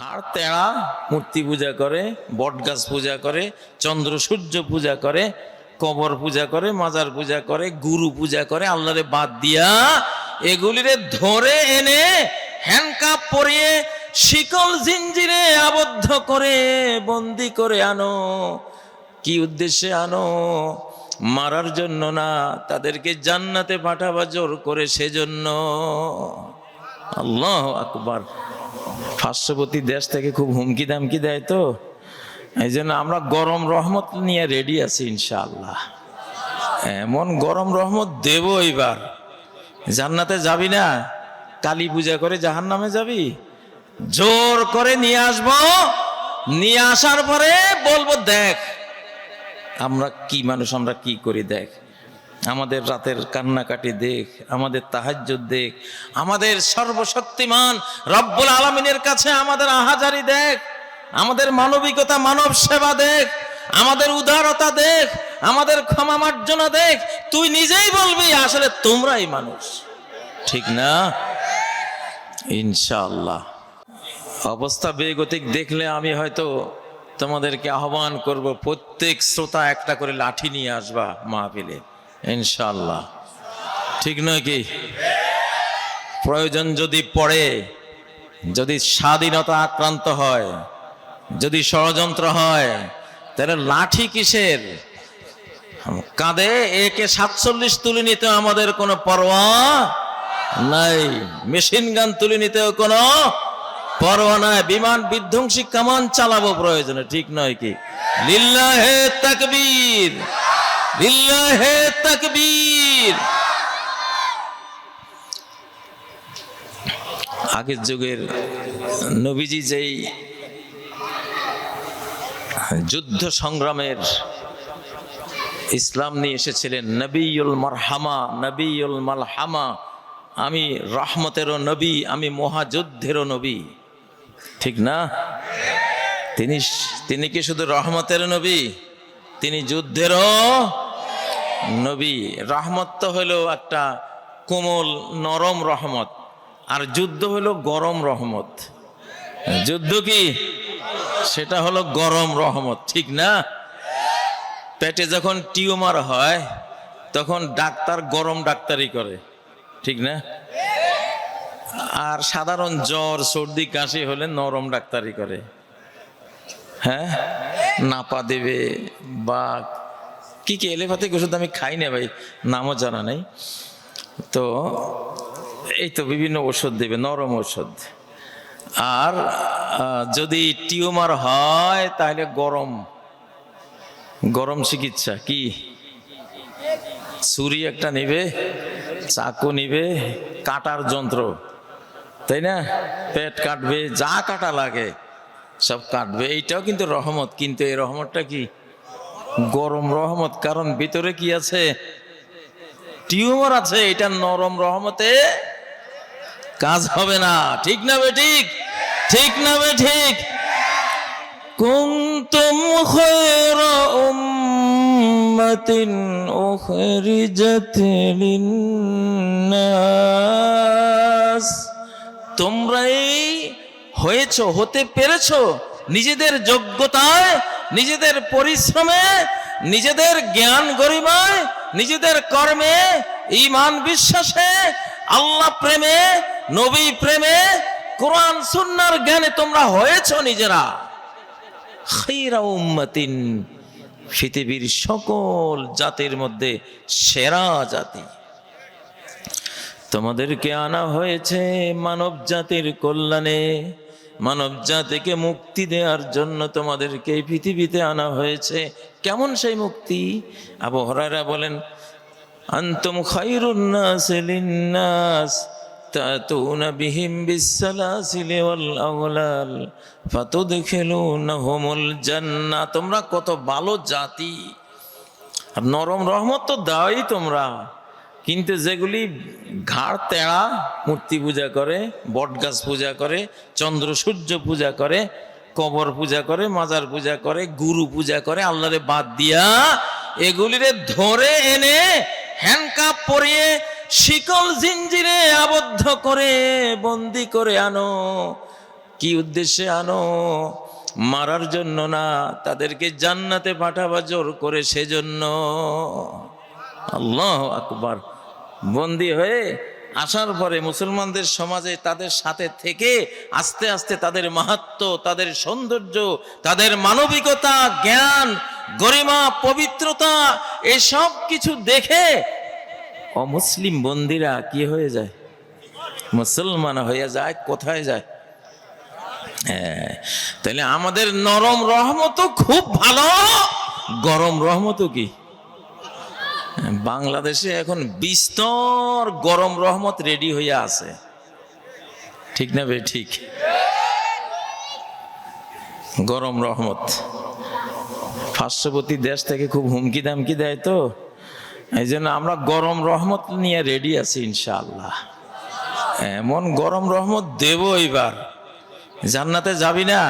ঘাড় তেড়া মূর্তি পূজা করে, বটগাছ পূজা করে, চন্দ্র সূর্য পূজা করে, কবর পূজা করে, মাজার পূজা করে, গুরু পূজা করে, আল্লাহরে বাদ দিয়া এগুলিরে ধরে এনে হ্যান্ডকাপ পরিয়ে শিকল জিঞ্জিরে আবদ্ধ করে বন্দি করে আনো। কি উদ্দেশ্যে আনো? মারার জন্য না, তাদেরকে জান্নাতে পাঠাবা জোর করে সেজন্য। আল্লাহু আকবার। পার্শ্ববর্তী দেশ থেকে খুব হুমকি দামকি দেয়, তো এই জন্য আমরা গরম রহমত নিয়ে রেডি আছি ইনশাআল্লাহ। এমন গরম রহমত দেব এবার। জান্নাতে যাবি না, কালী পূজা করে জাহান্নামে যাবি? জোর করে নিয়ে আসবো, নিয়ে আসার পরে বলবো দেখ আমরা কি মানুষ, আমরা কি করি দেখ, আমাদের রাতের কান্নাকাটি দেখ, আমাদের তাহাজ্জুদ দেখ, আমাদের সর্বশক্তিমান রব্বুল আলামিনের কাছে আমাদের আহাজারি দেখ, আমাদের মানবিকতা, মানব সেবা দেখ, আমাদের উদারতা দেখ, আমাদের ক্ষমা মার্জনা দেখ। তুই নিজেই বলবি আসলে তোমরাই মানুষ, ঠিক না? ইনশাআল্লাহ। অবস্থা বেগতিক দেখলে আমি হয়তো তোমাদেরকে আহ্বান করব, প্রত্যেক শ্রোতা একটা করে লাঠি নিয়ে আসবা মাহফিলে ইনশাআল্লাহ, ঠিক নয় কি? প্রয়োজন যদি পড়ে, যদি স্বাধীনতা আক্রান্ত হয়, যদি ষড়যন্ত্র হয়, তাহলে লাঠি কিসের? কাঁধে AK-47 তুলে নিতে আমাদের কোনো পরোয়া নাই, মেশিন গান তুলে নিতেও কোনো পরোয়া নাই, বিমান বিধ্বংসী কামান চালাবো প্রয়োজনে, ঠিক নয় কি? লিল্লাহে তাকবীর, লিল্লাহে তাকবীর। আগের যুগের নবীজি যেই যুদ্ধ সংগ্রামের ইসলাম নিয়ে এসেছিলেন, নবিউল মারহামা, নবিউল মালহামা, আমি রহমতেরও নবী, আমি মহাযুদ্ধেরও নবী, ঠিক না? তিনি কি শুধু রহমতের নবী? তিনি যুদ্ধেরও নবী। রহমত তো হলো একটা কোমল নরম রহমত, আর যুদ্ধ হলো গরম রহমত। যুদ্ধ কি? সেটা হলো গরম রহমত, ঠিক না? পেটে যখন টিউমার হয় তখন ডাক্তার গরম ডাক্তারি করে, ঠিক না? আর সাধারণ জ্বর সর্দি কাশি হলে নরম ডাক্তারি করে। হ্যাঁ, নাপা দেবে বা কি কি এলোপ্যাথিক ওষুধ আমি খাই না ভাই, নামও জানা নেই, তো এই তো বিভিন্ন ওষুধ দেবে, নরম ওষুধ। আর যদি টিউমার হয় তাহলে গরম গরম চিকিৎসা। কি? ছুরি একটা নিবে, চাকু নিবে, কাটার যন্ত্র, তাই না? পেট কাটবে, যা কাটা লাগে সব কাটবে। এইটাও কিন্তু রহমত, কিন্তু এই রহমতটা কি? গরম রহমত, কারণ ভিতরে কি আছে? টিউমার আছে। এটা নরম রহমতে কাজ হবে না, ঠিক না বে ঠিক? ঠিক না বে ঠিক? কুনতুম খায়রা উম্মাতিন উখরিজাত লিন্নাস, তোমরাই হয়েছো, হতে পেরেছো নিজেদের যোগ্যতায়, নিজেদের পরিশ্রমে, নিজেদের জ্ঞান গরিমায়, নিজেদের কর্মে, ঈমান বিশ্বাসে, আল্লাহ প্রেমে, নবী প্রেমে, কোরআন সুন্নাহর জ্ঞানে তোমরা হয়েছো নিজেরা খায়রা উম্মাতিন, পৃথিবীর সকল জাতির মধ্যে সেরা জাতি। তোমাদেরকে আনা হয়েছে মানব জাতির কল্যাণে, মানব জাতিকে মুক্তি দেওয়ার জন্য তোমাদেরকে এই পৃথিবীতে আনা হয়েছে। কেমন সেই মুক্তি? আবু হুরায়রা বলেন, আনতুম খায়রুন নাস লিন-নাস তাতুনা বিহিম বিস-সালাসিলি ওয়াল আগলাল ফাতুদখিলুনহুমুল জান্নাহ। তোমরা কত ভালো জাতি, আর নরম রহমত তো দাওই তোমরা, কিন্তু যেগুলি ঘাড় তেড়া মূর্তি পূজা করে, বটগাছ পূজা করে, চন্দ্র সূর্য পূজা করে, কবর পূজা করে, মাজার পূজা করে, গুরু পূজা করে, আল্লাহরে বাদ দিয়া এগুলিরে ধরে এনে হ্যান্ডকাপ পরিয়ে শিকল জিঞ্জিরে আবদ্ধ করে বন্দি করে আনো। কি উদ্দেশ্যে আনো? মারার জন্য না, তাদেরকে জান্নাতে পাঠাবা জোর করে সেজন্য। আল্লাহু আকবার। বন্দী হয়ে আসার পরে মুসলমানদের সমাজে তাদের সাথে থেকে আস্তে আস্তে তাদের মাহাত্ম্য, তাদের সৌন্দর্য, তাদের মানবিকতা, জ্ঞান, গরিমা, পবিত্রতা এসব কিছু দেখে অমুসলিম বন্দীরা কি হয়ে যায়? মুসলমান হয়ে যায়। কোথায় যায়? হ্যাঁ, তাহলে আমাদের নরম রহমত খুব ভালো, গরম রহমত কি? বাংলাদেশে এখন বিস্তর গরম রহমত রেডি হইয়া আছে, ঠিক না বে ঠিক? গরম রহমত পার্শ্ববর্তী দেশ থেকে খুব হুমকি দামকি দেয়, তো এই জন্য আমরা গরম রহমত নিয়ে রেডি আছি ইনশাআল্লাহ। এমন গরম রহমত দেব এবার। জান্নাতে যাবি না,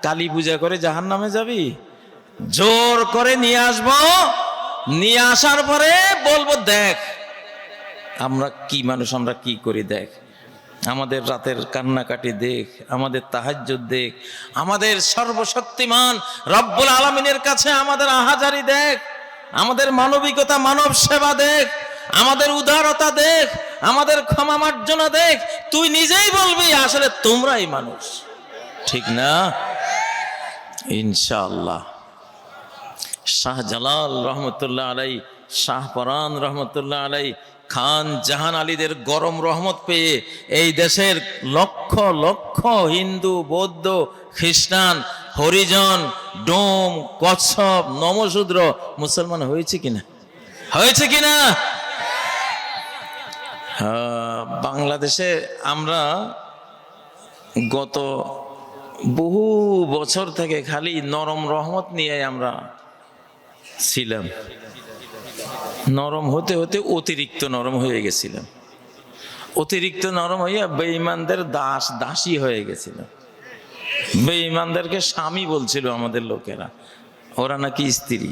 কালী পূজা করে জাহান্নামে যাবি? জোর করে নিয়ে আসবো, নিয়ে আসার পরে বলবো দেখ আমরা কি মানুষ, আমরা কি করি দেখ, আমাদের রাতের কান্নাকাটি দেখ, আমাদের তাহাজ্জুদ দেখ, আমাদের সর্বশক্তিমান রব্বুল আলামিনের কাছে আমাদের আহাজারি দেখ, আমাদের মানবিকতা, মানব সেবা দেখ, আমাদের উদারতা দেখ, আমাদের ক্ষমা মার্জনা দেখ। তুই নিজেই বলবি আসলে তোমরাই মানুষ, ঠিক না? ইনশাআল্লাহ। শাহজালাল রহমতুল্লাহ আলাই, শাহপরান রহমতুল্লাহ আলাই, খান জাহান আলীদের গরম রহমত পেয়ে এই দেশের লক্ষ লক্ষ হিন্দু, বৌদ্ধ, খ্রিস্টান, হরিজন, ডোম, কচ্ছপ, নমশূদ্র মুসলমান হয়েছে কিনা? হয়েছে কিনা? বাংলাদেশে আমরা গত বহু বছর থেকে খালি নরম রহমত নিয়ে আমরা ছিলাম। নরম হতে হতে অতিরিক্ত নরম হয়ে গেছিলাম। অতিরিক্ত নরম হইয়া বেঈমানদের দাসী হয়ে গেছিল। বেঈমানদেরকে স্বামী বলছিল আমাদের লোকেরা, ওরা নাকি স্ত্রী।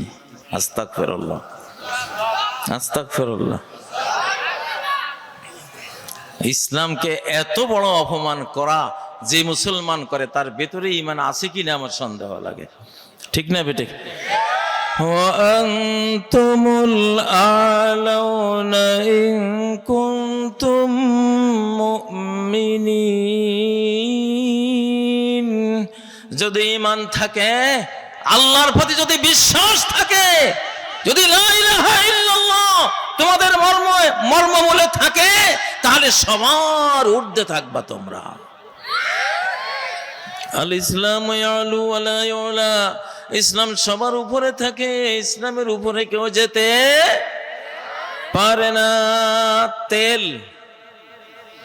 আস্তাগফিরুল্লাহ, আস্তাগফিরুল্লাহ। ইসলামকে এত বড় অপমান করা যে মুসলমান করে তার ভেতরে ঈমান আছে কিনা আমার সন্দেহ লাগে, ঠিক না বেটে? ওয়ান্তুমুল আলাউনা ইন কুনতুম মুমিনিন। যদি ঈমান থাকে, আল্লাহর প্রতি যদি বিশ্বাস থাকে, যদি লা ইলাহা ইল্লাল্লাহ তোমাদের মর্মমূলে থাকে, তাহলে সবার ঊর্ধ্বে থাকবা তোমরা। আল ইসলাম ইয়ালু ওয়ালা ইউলা, ইসলাম সবার উপরে থাকে, ইসলামের উপরে কেউ যেতে পারে না।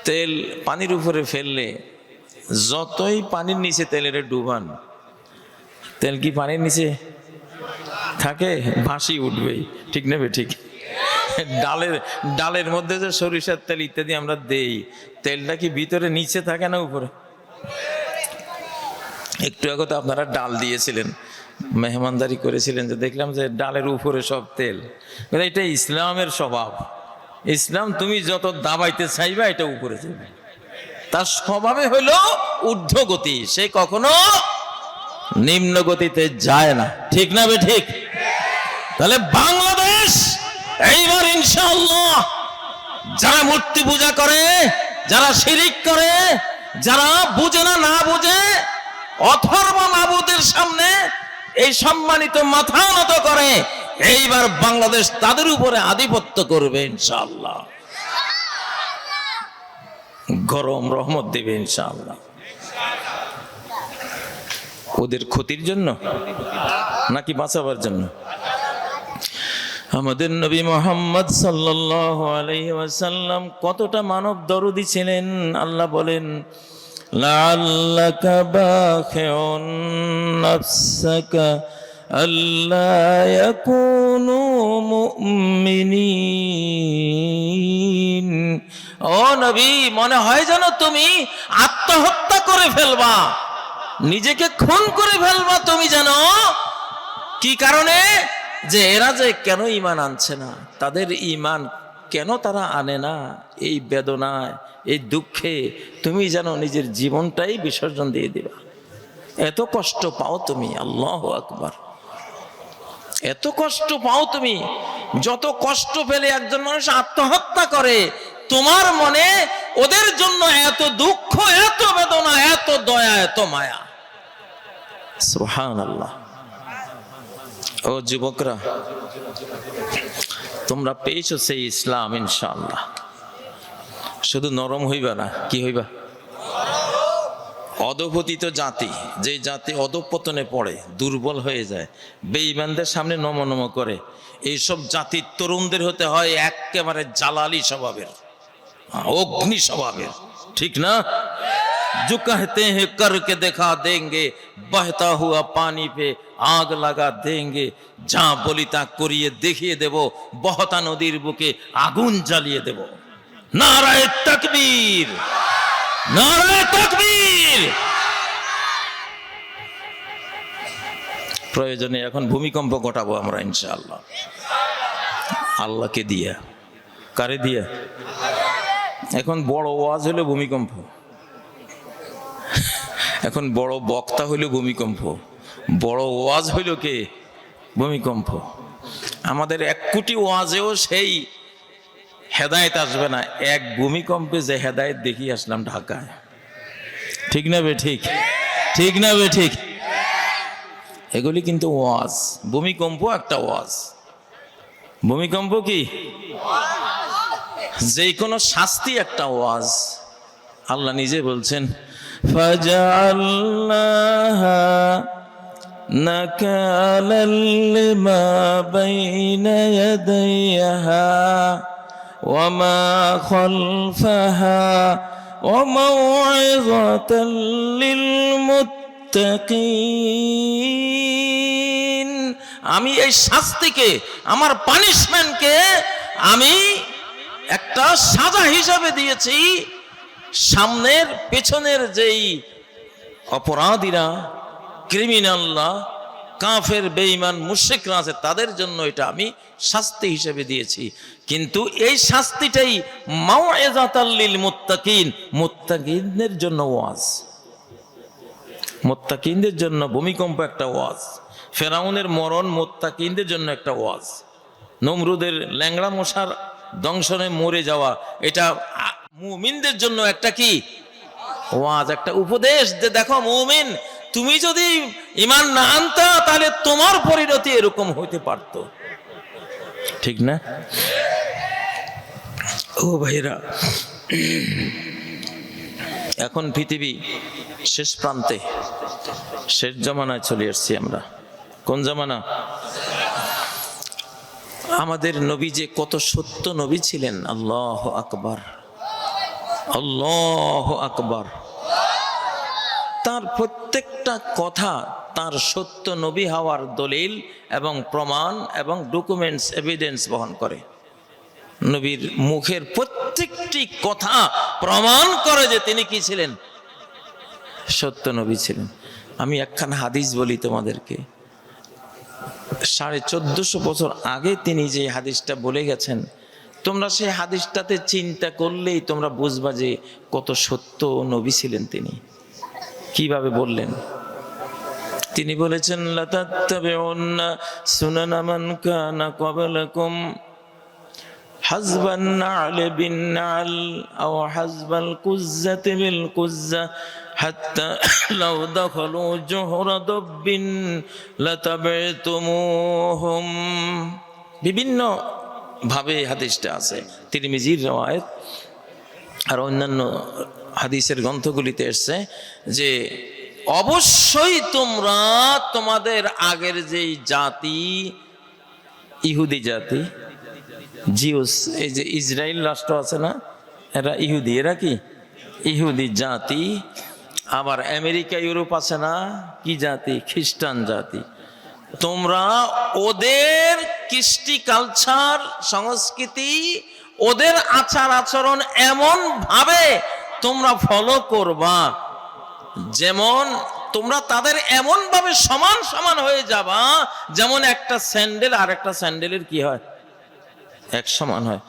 তেল পানির উপরে ফেললে যতই পানির নিচে তেলের ডুবান, তেল কি পানির নিচে থাকে? ভাসি উঠবেই, ঠিক নেবে ঠিক? ডালের মধ্যে যে সরিষার তেল ইত্যাদি আমরা দেই, তেলটা কি ভিতরে নিচে থাকে না উপরে? একটু আগে তো আপনারা ডাল দিয়েছিলেন, মেহমানদারি করেছিলেন, যে দেখলাম যে ডালের উপরে সব তেল। এটা ইসলামের স্বভাব। ইসলাম তুমি যত দাবাইতে চাইবা এটা উপরে যাবে। তার স্বভাবে হলো ঊর্ধ্বগতি, সে কখনো নিম্ন গতিতে যায় না, ঠিক না বে ঠিক? তাহলে বাংলাদেশ এইবার ইনশাআল্লাহ যারা মূর্তি পূজা করে, যারা শিরিক করে, যারা বুঝে না বুঝে অথর্ব মাবুদের সামনে এই সম্মানিত মাথা নত করে, এইবার বাংলাদেশ তাদের উপরে আধিপত্য করবে ইনশাআল্লাহ। গরম রহমত দেবে ইনশাআল্লাহ। ওদের ক্ষতির জন্য নাকি বাঁচাবার জন্য? আমাদের নবী মুহাম্মদ সাল্লাল্লাহু আলাইহি ওয়াসাল্লাম কতটা মানব দরদি ছিলেন। আল্লাহ বলেন, লাআল্লাকা বাখিউন নাফসাকা আল্লা ইয়াকুনু মুমিনিন। ও নবী, মনে হয় যেন তুমি আত্মহত্যা করে ফেলবা, নিজেকে খুন করে ফেলবা তুমি জানো। কি কারণে? যে এরা যে কেন ঈমান আনছে না, তাদের ঈমান কেন তারা আনে না, এই বেদনায় এই দুঃখে তুমি যেন নিজের জীবনটাই বিসর্জন দিয়ে দিবা। এত কষ্ট পাও তুমি, আল্লাহু আকবার, এত কষ্ট পাও তুমি। যত কষ্ট পেলে একজন মানুষ আত্মহত্যা করে, তোমার মনে ওদের জন্য এত দুঃখ, এত বেদনা, এত দয়া, এত মায়া। সুবহানাল্লাহ। ও যুবকরা, তোমরা পেয়েছো সেই ইসলাম, ইনশাআল্লাহ। শুধু নরম হইবা না, কি হইবা? অধপতিত জাতি, যে জাতি অধপতনে পড়ে, দুর্বল হয়ে যায়, বেঈমানদের সামনে নমনম করে, এইসব জাতির তরুণদের হতে হয় একেবারে জালালি স্বভাবের, অগ্নি স্বভাবের, ঠিক না? जो कहते हैं करके दिखा देंगे, बहता हुआ पानी पे आग लगा देंगे, যা বলি তা করিয়ে দেখিয়ে দেব, বহতা নদীর বুকে আগুন জ্বালিয়ে দেব। নারায়ে তাকবীর, নারায়ে তাকবীর। প্রয়োজনে এখন ভূমিকম্প ঘটাবো আমরা ইনশাআল্লাহ, আল্লাহকে দিয়া। কারে দিয়া? এখন বড় ওয়াজ হলো ভূমিকম্প, এখন বড় বক্তা হইল ভূমিকম্প, বড় ওয়াজ হইল কে? ভূমিকম্প। আমাদের 1 কোটি ওয়াজেও সেই হেদায়েত আসবে না, এক ভূমিকম্পে যে হেদায়েত দেখিয়ে আসলাম ঢাকায়। ঠিক না বে ঠিক? ঠিক না বে ঠিক? এগুলি কিন্তু ওয়াজ। ভূমিকম্প একটা ওয়াজ। ভূমিকম্প কি? যে কোনো শাস্তি একটা ওয়াজ। আল্লাহ নিজে বলছেন, ফাজআলনাহা নাকালাল লিমা বাইনা ইয়াদাইহা ওয়া মা খালফাহা ওয়া মাউইযাতাল লিল মুত্তাকিন। আমি এই শাস্তিকে, আমার পানিশমেন্টকে আমি একটা সাজা হিসাবে দিয়েছি সামনের পেছনের যেই অপরাধীরা, ক্রিমিনালরা, কাফের, বেঈমান, মুশরিকরা আছে, তাদের জন্য এটা আমি শাস্তি হিসেবে দিয়েছি। কিন্তু এই শাস্তিটাই মাউইযাতাল লিল মুত্তাকিন, মুত্তাকিনদের জন্য ওয়াজ। মুত্তাকিনদের জন্য ভূমিকম্প একটা ওয়াজ, ফেরাউনের মরণ মুত্তাকিনদের জন্য একটা ওয়াজ, নমরুদের ল্যাংড়া মশার দংশনে মরে যাওয়া, এটা মুমিনদের জন্য একটা কি ওয়াজ, একটা উপদেশ যে দেখো মুমিন, তুমি যদি ঈমান না আনতা তাহলে তোমার পরিণতি এরকম হইতে পারত। ঠিক না? ও ভাইরা, এখন পৃথিবী শেষ প্রান্তে, শেষ জামানায় চলে আসছি আমরা। কোন জামানা? আমাদের নবী যে কত সত্য নবী ছিলেন, আল্লাহু আকবার, আল্লাহু আকবার। তার প্রত্যেকটা কথা তার সত্য নবী হওয়ার দলিল এবং প্রমাণ এবং ডকুমেন্টস, এভিডেন্স বহন করে। নবীর মুখের প্রত্যেকটি কথা প্রমাণ করে যে তিনি কি ছিলেন? সত্য নবী ছিলেন। আমি একখানা হাদিস বলি তোমাদেরকে। 1450 বছর আগে তিনি যে হাদিসটা বলে গেছেন, তোমরা সেই হাদিসটাতে চিন্তা করলেই তোমরা বুঝবা যে কত সত্য নবী ছিলেন তিনি। কিভাবে বললেন? তিনি বলেছেন, লা তাত্তাবিউন্না সুনানা মান কানা ক্বাবলাকুম হাজবান না'ল বিন না'ল আও হাজবাল কুজ্জাতি বিল কুজ্জা হাত্তা লাউ দাখালু জুহরা দাব্বিন লাতাবি'তুমুহুম। বিভিন্ন ভাবে হাদিসটা আছে, তিরমিজির রওয়ায়াত আর অন্যান্য হাদিসের গ্রন্থগুলিতে এসেছে যে অবশ্যই তোমরা তোমাদের আগের যেই জাতি, ইহুদি জাতি, জিউস, এই যে ইসরায়েল রাষ্ট্র আছে না, এরা ইহুদি, এরা কি ইহুদি জাতি। আবার আমেরিকা, ইউরোপ আছে না, কি জাতি? খ্রিস্টান জাতি। তোমরা ওদের কৃষ্টি, কালচার, সংস্কৃতি, ওদের আচার আচরণ এমন ভাবে তোমরা ফলো করবা যেমন তোমরা তাদের এমন ভাবে সমান সমান হয়ে যাবা যেমন একটা স্যান্ডেল আর একটা স্যান্ডেলের কি হয়? এক সমান হয়।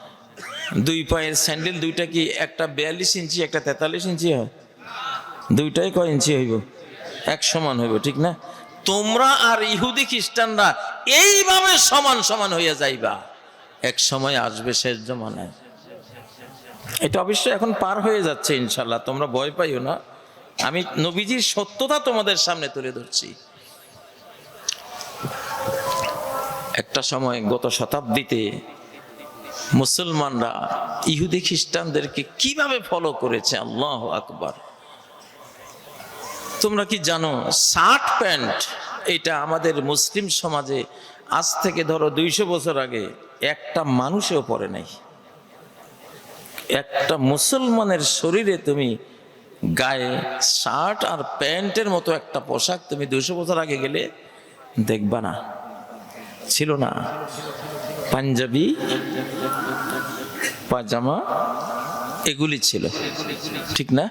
দুই পায়ের স্যান্ডেল দুইটা কি একটা 42 ইঞ্চি একটা 43 ইঞ্চি হয়? দুইটাই কয় ইঞ্চি হইব? এক সমান হইব, ঠিক না? তোমরা আর ইহুদি খ্রিস্টানরা এইভাবে সমান সমান হইয়া যাইবা, এক সময় আসবে শেষ জমানায়। এটা অবশ্যই এখন পার হয়ে যাচ্ছে ইনশাল্লাহ, তোমরা ভয় পাইও না। আমি নবীজির সত্যতা তোমাদের সামনে তুলে ধরছি। একটা সময় গত শতাব্দীতে মুসলমানরা ইহুদি খ্রিস্টানদেরকে কিভাবে ফলো করেছে, আল্লাহু আকবার। তোমরা কি জানো শার্ট প্যান্ট এটা আমাদের মুসলিম সমাজে আজ থেকে ধরো 200 বছর আগে একটা মানুষেও পরে নাই। একটা মুসলমানের শরীরে তুমি গায়ে শার্ট আর প্যান্টের মতো একটা পোশাক তুমি 200 বছর আগে গেলে দেখবা না, ছিল না। পাঞ্জাবি পাজামা এগুলি ছিল, ঠিক না?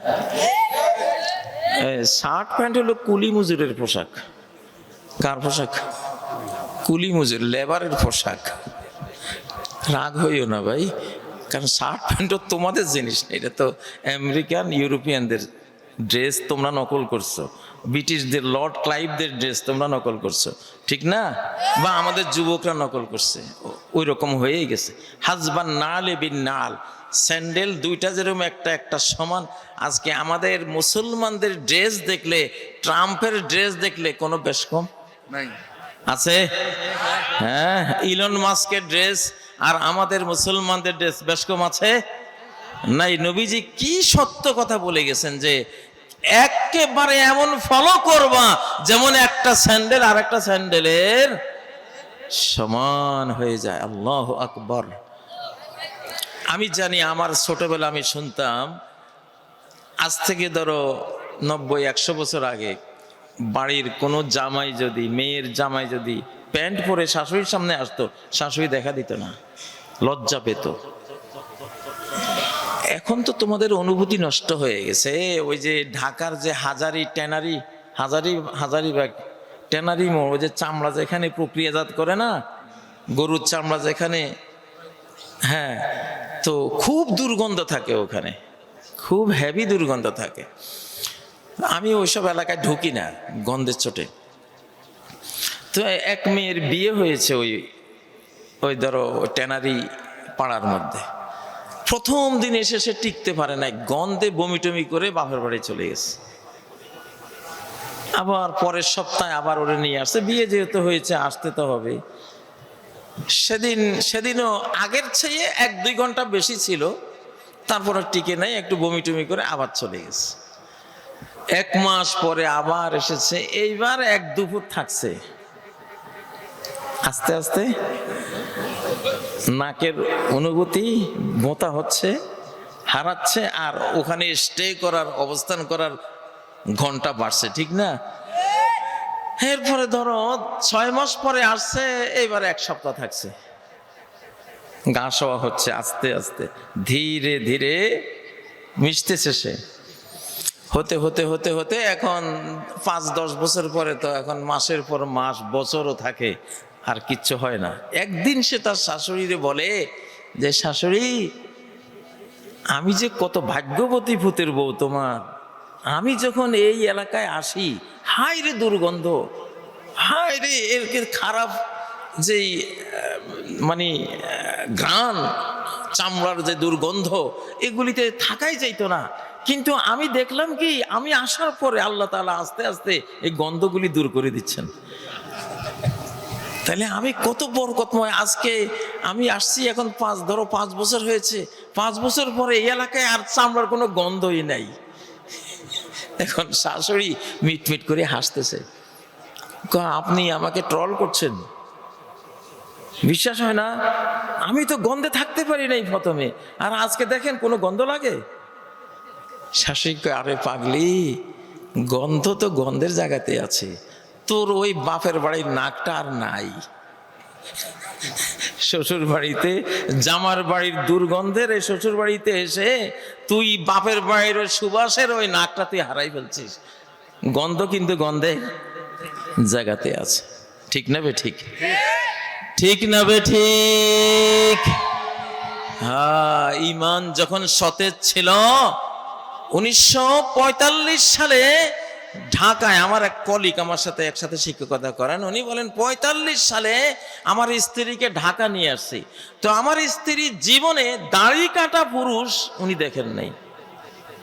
শার্ট প্যান্ট হলো কুলি মজুরের পোশাক। কার পোশাক? কুলি মজুর, লেবারের পোশাক। রাগ হইও না ভাই, কারণ শার্ট প্যান্টও তোমাদের জিনিস না, এটা তো আমেরিকান ইউরোপিয়ানদের ড্রেস তোমরা নকল করছো, ব্রিটিশদের লর্ড ক্লাইভদের ড্রেস তোমরা নকল করছো, ঠিক না? বা আমাদের যুবকরা নকল করছে, ওই রকম হয়েই গেছে। হাজবান নাল এ বিন নাল, স্যান্ডেল দুইটা যেরকম একটা একটা সমান। আজকে আমাদের মুসলমানদের ড্রেস দেখলে, ট্রাম্পের ড্রেস দেখলে কোনো বেশ কম নাই আছে? হ্যাঁ, ইলন মাস্কের ড্রেস আর আমাদের মুসলমানদের ড্রেস বেশ কম আছে নাই? নবীজি কি সত্য কথা বলে গেছেন যে একেবারে এমন ফলো করবা যেমন একটা স্যান্ডেল আর একটা স্যান্ডেলের সমান হয়ে যায়। আল্লাহু আকবার। আমি জানি আমার ছোটবেলা আমি শুনতাম, আজ থেকে ধরো 90-100 বছর আগে বাড়ির কোনো জামাই যদি, মেয়ের জামাই যদি প্যান্ট পরে শাশুড়ির সামনে আসতো, শাশুড়ি দেখা দিত না, লজ্জা পেত। এখন তো তোমাদের অনুভূতি নষ্ট হয়ে গেছে। ওই যে ঢাকার যে হাজারিবাগ ট্যানারি মোড়, ওই যে চামড়া যেখানে প্রক্রিয়াজাত করে না, গরুর চামড়া যেখানে, হ্যাঁ, তো খুব দুর্গন্ধ থাকে ওখানে, খুব হেভি দুর্গন্ধ থাকে। আমি ওইসব এলাকায় ঢুকি না গন্ধের চোটে। তো এক মেয়ের বিয়ে হয়েছে ওই ধরো ট্যানারি পাড়ার মধ্যে। প্রথম দিন এসে সে টিকতে পারে নাই, গন্ধে বমি টমি করে বাপের বাড়ি চলে গেছে। আবার পরের সপ্তাহে আবার ওরে নিয়ে আসছে, বিয়ে যেহেতু হয়েছে আসতে তো হবে। সেদিনও আগের চেয়ে 1-2 ঘন্টা বেশি ছিল, তারপরে টিকে নাই, একটু বমি টমি করে আবার চলে গেছে। 1 মাস পরে আবার এসেছে, এইবার 1 দুপুর থাকছে। আস্তে আস্তে নাকের অনুভূতি বোঁতা হচ্ছে, হারাচ্ছে, আর ওখানে স্টে করার, অবস্থান করার ঘন্টা বাড়ছে, ঠিক না? এরপরে ধরো 6 মাস পরে আসছে, এইবার 1 সপ্তাহ থাকছে। গা শোয়া হচ্ছে আস্তে আস্তে, ধীরে ধীরে মিশতেছে সে। হতে হতে হতে হতে এখন 5-10 বছর পরে তো এখন মাসের পর মাস, বছরও থাকে, আর কিচ্ছু হয় না। একদিন সে তার শাশুড়িরে বলে যে, শাশুড়ি, আমি যে কত ভাগ্যবতী ভূতের বউ তোমার। আমি যখন এই এলাকায় আসি, হায় রে দুর্গন্ধ, হায় রে এর খারাপ যেই মানে ঘ্রাণ, চামড়ার যে দুর্গন্ধ, এগুলিতে থাকাই যাইতো না। কিন্তু আমি দেখলাম কি, আমি আসার পরে আল্লাহ তাআলা আস্তে আস্তে এই গন্ধগুলি দূর করে দিচ্ছেন। তাহলে আমি কত বরকতময়। আজকে আমি আসছি এখন 5 বছর হয়েছে, 5 বছর পরে এই এলাকায় আর চামড়ার কোনো গন্ধই নাই। এখন শাশুড়ি মিটমিট করে হাসতেছে, আপনি আমাকে ট্রল করছেন? বিশ্বাস হয় না? আমি তো গন্ধে থাকতে পারি নাই প্রথমে, আর আজকে দেখেন কোনো গন্ধ লাগে? শাশুড়ি কয়, আরে পাগলি, গন্ধ তো গন্ধের জায়গাতে আছে, তোর ওই বাপের বাড়ির নাকটা আর নাই। শ্বশুর বাড়িতে জামার বাড়ির দুর্গন্ধের এই শ্বশুর বাড়িতে এসে তুই বাপের বাড়ির ওই সুবাসের ওই নাকটা তুই হারাই ফেলছিস। গন্ধ কিন্তু গন্ধের জায়গাতে আছে, ঠিক না বে ঠিক? ঠিক না বে ঠিক? হ্যাঁ, ঈমান যখন সতেজ ছিল 1945 সালে ঢাকায় আমার এক কলিগ আমার সাথে একসাথে শিক্ষকতা করেন, উনি বলেন 45 সালে আমার স্ত্রীকে ঢাকা নিয়ে আসছি। তো আমার স্ত্রী জীবনে দাড়ি কাটা পুরুষ উনি দেখেন নাই,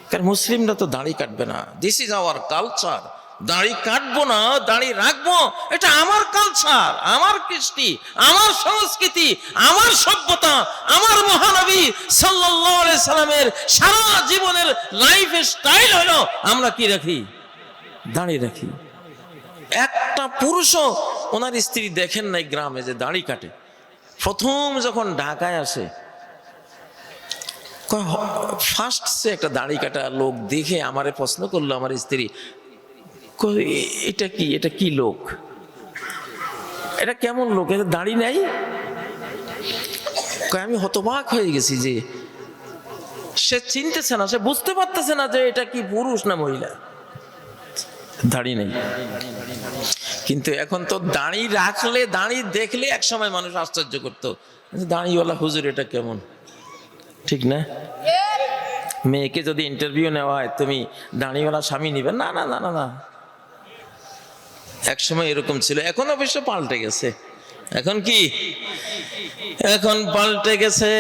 কারণ মুসলিমরা তো দাড়ি কাটবে না। This is our culture. দাড়ি কাটবো না, দাড়ি রাখবো, এটা আমার কালচার, আমার কৃষ্টি, আমার সংস্কৃতি, আমার সভ্যতা, আমার মহানবী সাল্লাল্লাহু আলাইহি সাল্লামের সারা জীবনের লাইফ স্টাইল হলো আমরা কি রাখি? দাড়ি রাখি। একটা পুরুষও ওনার স্ত্রী দেখেন নাই গ্রামে যে দাড়ি কাটে। প্রথম যখন ঢাকায় আসে, ফার্স্ট সে একটা দাড়ি কাটা লোক দেখে আমারে প্রশ্ন করলো আমার স্ত্রী, এটা কি, এটা কি লোক, এটা কেমন লোক, এটা দাড়ি নাই? আমি হতবাক হয়ে গেছি যে সে চিনতেছে না, সে বুঝতে পারতেছে না যে এটা কি পুরুষ না মহিলা, দাড়ি নেই। কিন্তু এখন তো দাড়ি রাখলে, দাড়ি দেখলে এক সময় মানুষ আশ্চর্য করতো, দাড়িওয়ালা হুজুর এটা কেমন, ঠিক না? মেয়েকে যদি ইন্টারভিউ নেওয়া হয়, তুমি দাড়িওয়ালা স্বামী নিবে? না না না না না, এক সময় এরকম ছিল, এখন অবশ্য পাল্টে গেছে। এখন কি? এখন পাল্টে গেছে,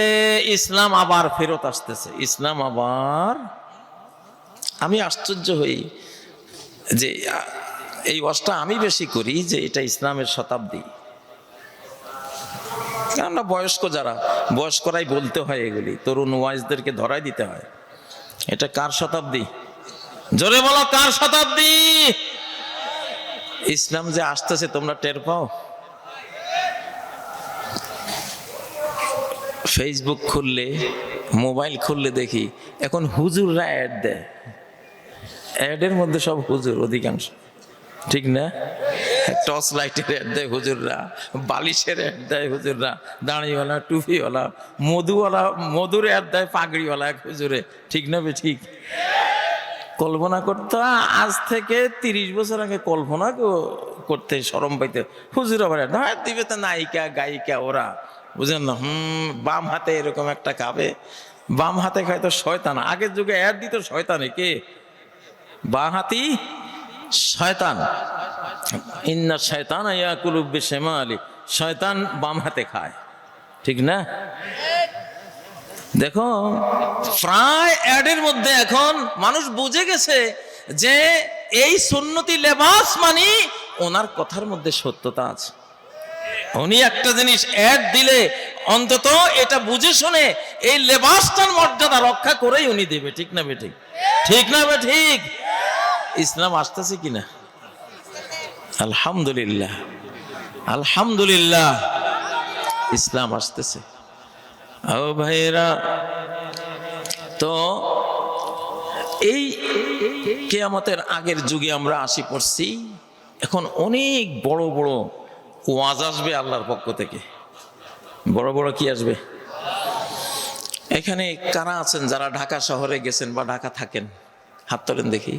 ইসলাম আবার ফেরত আসতেছে, ইসলাম আবার। আমি আশ্চর্য হই যে এই ওয়াজটা আমি বেশি করি যে এটা ইসলামের শতাব্দী। আমরা বয়স্ক যারা, বয়স্করাই বলতে হয় এগুলি, তরুণ ওয়াইজদেরকে ধরাই দিতে হয়। এটা কার শতাব্দী? জোরে বলো, কার শতাব্দী? ইসলাম যে আসতেছে তোমরা টের পাও? ফেসবুক খুললে, মোবাইল খুললে দেখি এখন হুজুররা অ্যাড দেয়, অ্যাডের মধ্যে সব হুজুর অধিকাংশ, ঠিক না? টর্চ লাইটের অ্যাড দেয় হুজুররা, বালিশের অ্যাড দেয় হুজুররা, দাঁড়িওয়ালা, টুপিওয়ালা, মধুওয়ালা, মধুর অ্যাড দেয় পাগড়িওয়ালা এক হুজুরে, ঠিক না বে ঠিক? কল্পনা করতে আজ থেকে 30 বছর আগে কল্পনা করতে শরম পাইতে, হুজুর আবার অ্যাড দিবে, তো নায়িকা গায়িকা ওরা, বুঝলেন না? বাম হাতে এরকম একটা খাবে, বাম হাতে খায় তো শয়তান। আগের যুগে অ্যাড দিত শয়তানে, কে? বাঁ হাতি শয়তান। ইন্না শয়তান ইয়াকুলু বিশিমালি, শয়তান বাম হাতে খায়, ঠিক না? দেখো প্রায় অ্যাডের মধ্যে এখন মানুষ বুঝে গেছে যে এই সুন্নতি লেবাস মানে ওনার কথার মধ্যে সত্যতা আছে। উনি একটা জিনিস অ্যাড দিলে অন্তত এটা বুঝে শুনে এই লেবাসটার মর্যাদা রক্ষা করেই উনি দেবে, ঠিক না বে ঠিক? ঠিক না বে ঠিক? ইসলাম আসতেছে কিনা? আলহামদুলিল্লাহ, আলহামদুলিল্লাহ, ইসলাম আসতেছে। ও ভাইরা, তো এই কিয়ামতের আগের যুগে আমরা আসি পড়ছি, এখন অনেক বড় বড় ওয়াজ আসবে আল্লাহর পক্ষ থেকে। বড় বড় কি আসবে? এখানে কারা আছেন যারা ঢাকা শহরে গেছেন বা ঢাকা থাকেন? হাত তোলেন দেখি।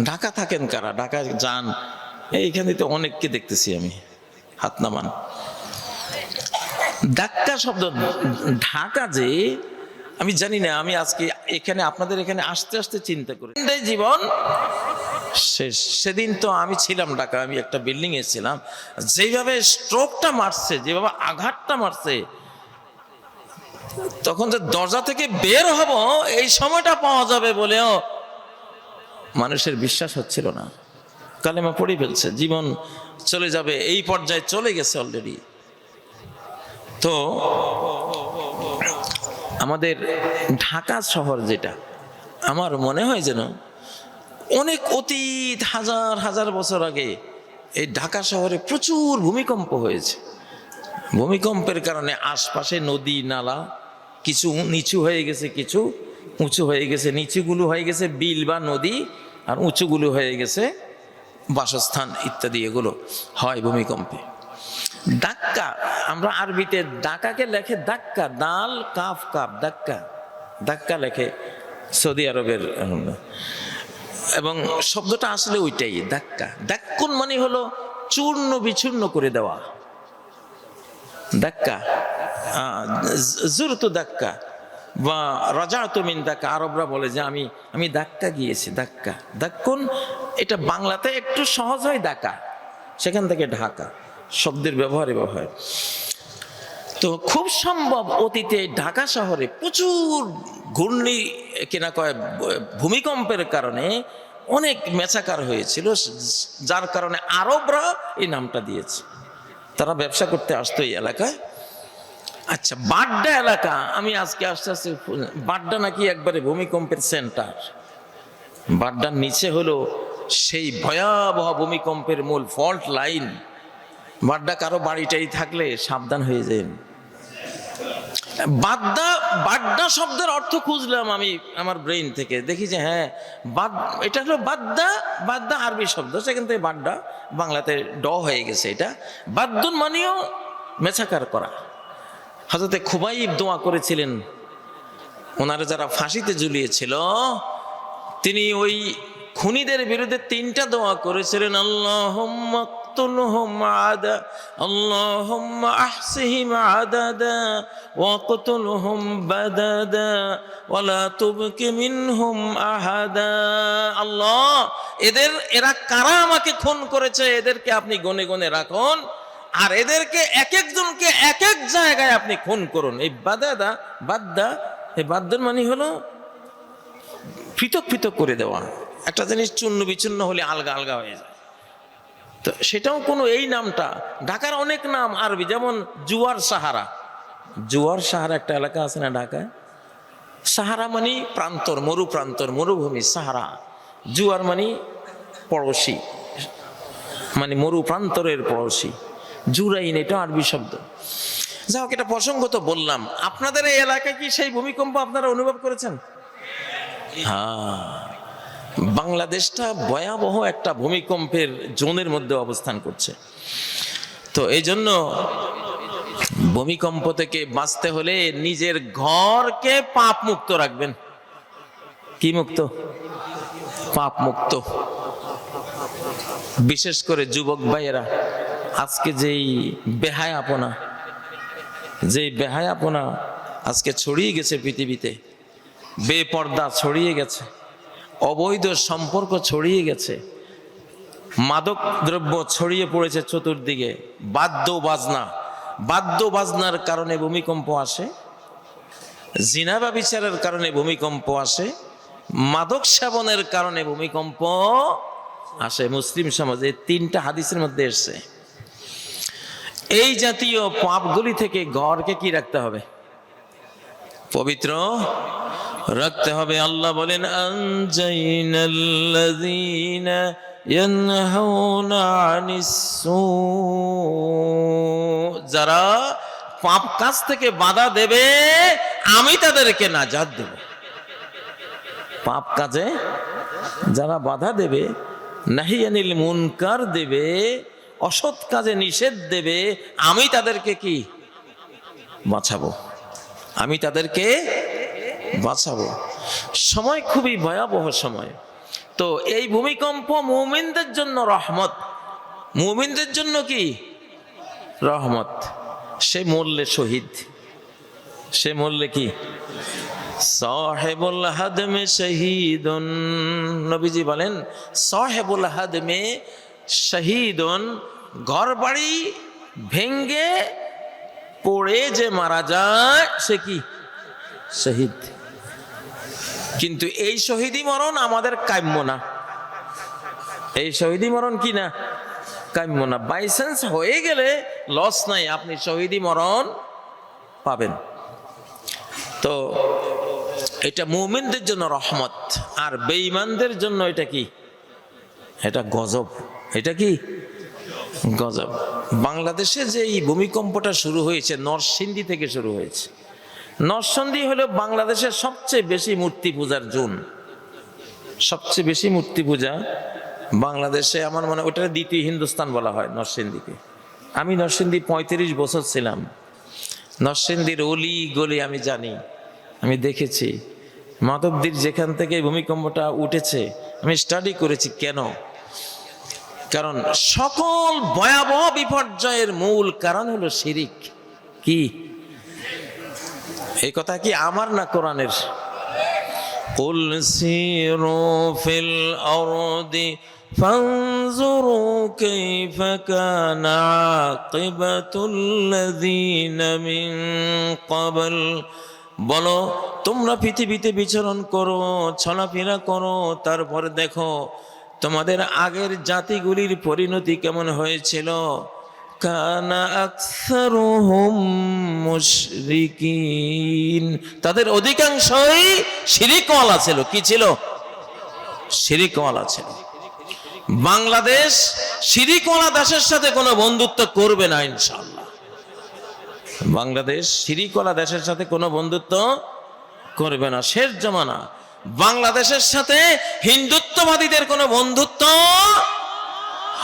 ঢাকা থাকেন কারা? ঢাকা যান? এইখানে তো অনেককে দেখতেছি আমি, হাত নামান। ঢাকা শব্দ, ঢাকা যে আমি জানি না, আমি আজকে এখানে আপনাদের এখানে আসতে আসতে চিন্তা করি জীবন শেষ। সেদিন তো আমি ছিলাম ঢাকা, আমি একটা বিল্ডিং এ ছিলাম, যেভাবে স্ট্রোকটা মারছে, যেভাবে আঘাতটা মারছে, তখন যে দরজা থেকে বের হব এই সময়টা পাওয়া যাবে বলেও মানুষের বিশ্বাস হচ্ছিল না। কালেমা পড়ে ফেলছে, জীবন চলে যাবে এই পর্যায়ে চলে গেছে অলরেডি। তো আমাদের ঢাকা শহর যেটা, আমার মনে হয় যেন অনেক অতীত, হাজার হাজার বছর আগে এই ঢাকা শহরে প্রচুর ভূমিকম্প হয়েছে। ভূমিকম্পের কারণে আশপাশে নদী নালা কিছু নিচু হয়ে গেছে, কিছু উঁচু হয়ে গেছে। নিচুগুলো হয়ে গেছে বিল বা নদী, আর উঁচুগুলো হয়ে গেছে বাসস্থান ইত্যাদি। এগুলো হয় ভূমিকম্পে। দাক্কা, আমরা আরবিতে ডাকাকে লেখে দাক্কা, দাল কাফ কাপ, দাক্কা, দাক্কা লেখে সৌদি আরবের, এবং শব্দটা আসলে ওইটাই দাক্কা। দাক্কুন মানে হলো চূর্ণ বিচূর্ণ করে দেওয়া। দাক্কা জুরতু দাক্কা বা রাজাতু মিন দাক্কা, আরবরা বলে যে আমি দাক্কা গিয়েছি। দাক্কা, দাক্কুন, এটা বাংলাতে একটু সহজ হয় দাক্কা, সেখান থেকে ঢাকা শব্দের ব্যবহারে হয়। তো খুব সম্ভব অতীতে ঢাকা শহরে প্রচুর ঘূর্ণি কিনা কয় ভূমিকম্পের কারণে অনেক মেচাকার হয়েছিল, যার কারণে আরবরা এই নামটা দিয়েছে। তারা ব্যবসা করতে আসতো এই এলাকায়। আচ্ছা, বাড্ডা এলাকা, আমি আজকে আস্তে আস্তে, বাড্ডা নাকি একবারে ভূমিকম্পের সেন্টার। বাড্ডার নিচে হলো সেই ভয়াবহ ভূমিকম্পের মূল ফল্ট লাইন। বাড্ডা কারো বাড়িটাই থাকলে সাবধান হয়ে যায়। বাড্ডা শব্দের অর্থ খুঁজলাম আমি আমার ব্রেইন থেকে, দেখি যে হ্যাঁ এটা হলো বাড্ডা আরবি শব্দ, সেখান থেকে বাড্ডা বাংলাতে ড হয়ে গেছে। এটা বাদ্দুন মানেও মেছাকার করা। হযরতে খুবাইব দোয়া করেছিলেন, ওনারা যারা ফাঁসিতে ঝুলিয়েছিল, তিনি ওই খুনিদের বিরুদ্ধে 3টা দোয়া করেছিলেন। আল্লাহুম্মা اقتلهم عدا اللهم احصهم عددا واقتلهم بددا ولا تبق منهم احدا। আল্লাহ, এরা কারা আমাকে খুন করেছে, এদেরকে আপনি গনে গনে রাখুন, আর এদেরকে এক একজনকে এক এক জায়গায় আপনি খুন করুন। এই বাদ্দা এই বাদ্দুর মানে হলো পৃথক পৃথক করে দেওয়া। একটা জিনিস চূর্ণ বিচূর্ণ হলে আলগা আলগা হয়ে যায়। তো সেটাও কোনো, এই নামটা ঢাকার অনেক নাম আরবি, যেমন জুয়ার সাহারা। জুয়ার সাহারা একটা এলাকা আছে না ঢাকায়? সাহারা মানে প্রান্তর, মরু প্রান্তর, মরুভূমি সাহারা। জুয়ার মানে পড়োশি, মানে মরু প্রান্তরের পড়োশি। জুরাইন, এটা আরবি শব্দ। যাই হোক, এটা প্রসঙ্গ তো বললাম। আপনাদের এই এলাকায় কি সেই ভূমিকম্প আপনারা অনুভব করেছেন? হ্যাঁ, বাংলাদেশটা ভয়াবহ একটা ভূমিকম্পের জোনের মধ্যে অবস্থান করছে। তো এই জন্য ভূমিকম্প থেকে বাঁচতে হলে নিজের ঘরকে পাপ মুক্ত রাখবেন। কি মুক্ত? পাপ মুক্ত। বিশেষ করে যুবক ভাইয়েরা, আজকে যেই বেহায়াপনা আজকে ছড়িয়ে গেছে পৃথিবীতে, বেপর্দা ছড়িয়ে গেছে, অবৈধ সম্পর্ক ছড়িয়ে গেছে, মাদক দ্রব্য ছড়িয়ে পড়েছে চতুর্দিকে, বাদ্য বাজনার কারণে ভূমিকম্প আসে, জিনা ব্যভিচারের কারণে ভূমিকম্প আসে, মাদক সেবনের কারণে ভূমিকম্প আসে। মুসলিম সমাজে 3টা হাদিসের মধ্যে এসেছে। এই জাতীয় পাপগুলি থেকে ঘরকে কি রাখতে হবে? পবিত্র রাখতে হবে। আল্লাহ বলেন, আনজাইনাল্লাযীনা ইয়ানহাউনা আনিস সূ, যারা পাপ কাজ থেকে বাধা দেবে আমি তাদেরকে নাজাত দেব। পাপ কাজে যারা বাধা দেবে, নাহিয়ানিল মুনকার দেবে, অসৎ কাজে নিষেধ দেবে, আমি তাদেরকে কি বাঁচাবো, আমি তাদেরকে বাঁচাবো। সময় খুবই ভয়াবহ সময়। তো এই ভূমিকম্প মুমিনদের জন্য রহমত। মুমিনদের জন্য কি রহমত? সে মরলে শহীদ, সে মরলে কি সাহেবুল হাদমে শহীদুন। নবীজি বলেন, সাহেবুল হাদমে শহীদুন, ঘর বাড়ি ভেঙ্গে পড়ে যে মারা যায় সে কি শহীদ। কিন্তু এই শহীদি মরণ আমাদের কাম্য না। এই শহীদি মরণ কি না? কাম্য না। বাই চান্স হয়ে গেলে লস নাই, আপনি শহীদি মরণ পাবেন। তো এটা মুমিনদের জন্য রহমত, আর বেঈমানদের জন্য এটা কি? এটা গজব। এটা কি গজব। বাংলাদেশে যে এই ভূমিকম্পটা শুরু হয়েছে নরসিংদী থেকে শুরু হয়েছে। নরসিংদী হলো বাংলাদেশের সবচেয়ে বেশি মূর্তি পূজার জোন। সবচেয়ে বেশি মূর্তি পূজা বাংলাদেশে, আমার মনে হয় ওটা দ্বিতীয় হিন্দুস্তান বলা হয় নরসিংদীকে। আমি নরসিংদী 35 বছর ছিলাম। নরসিংদীর অলি গলি আমি জানি, আমি দেখেছি। মাধবদীর যেখান থেকে ভূমিকম্পটা উঠেছে আমি স্টাডি করেছি। কেন? কারণ সকল ভয়াবহ বিপর্যয়ের মূল কারণ হলো শিরিক। কি? এই কথা কি আমার না কোরআনের? কুল সিরু ফিল আরদি ফানজুরু কাইফা কানা আকিবাতুল লাযিনা মিন ক্বাবল, বলো তোমরা পৃথিবীতে বিচরণ করো, চলাফেরা করো, তারপর দেখো তোমাদের আগের জাতিগুলির পরিণতি কেমন হয়েছিল। কানা আকসারুহুম মুশরিকিন, তাদের অধিকাংশই শিরিকওয়ালা ছিল। কি ছিল? শিরিকওয়ালা ছিল। বাংলাদেশ শিরিকওয়ালা দেশের সাথে কোনো বন্ধুত্ব করবে না ইনশাআল্লাহ। বাংলাদেশ শিরিকওয়ালা দেশের সাথে কোনো বন্ধুত্ব করবে না। শেষ জামানা, বাংলাদেশের সাথে হিন্দুত্ববাদীদের কোনো বন্ধুত্ব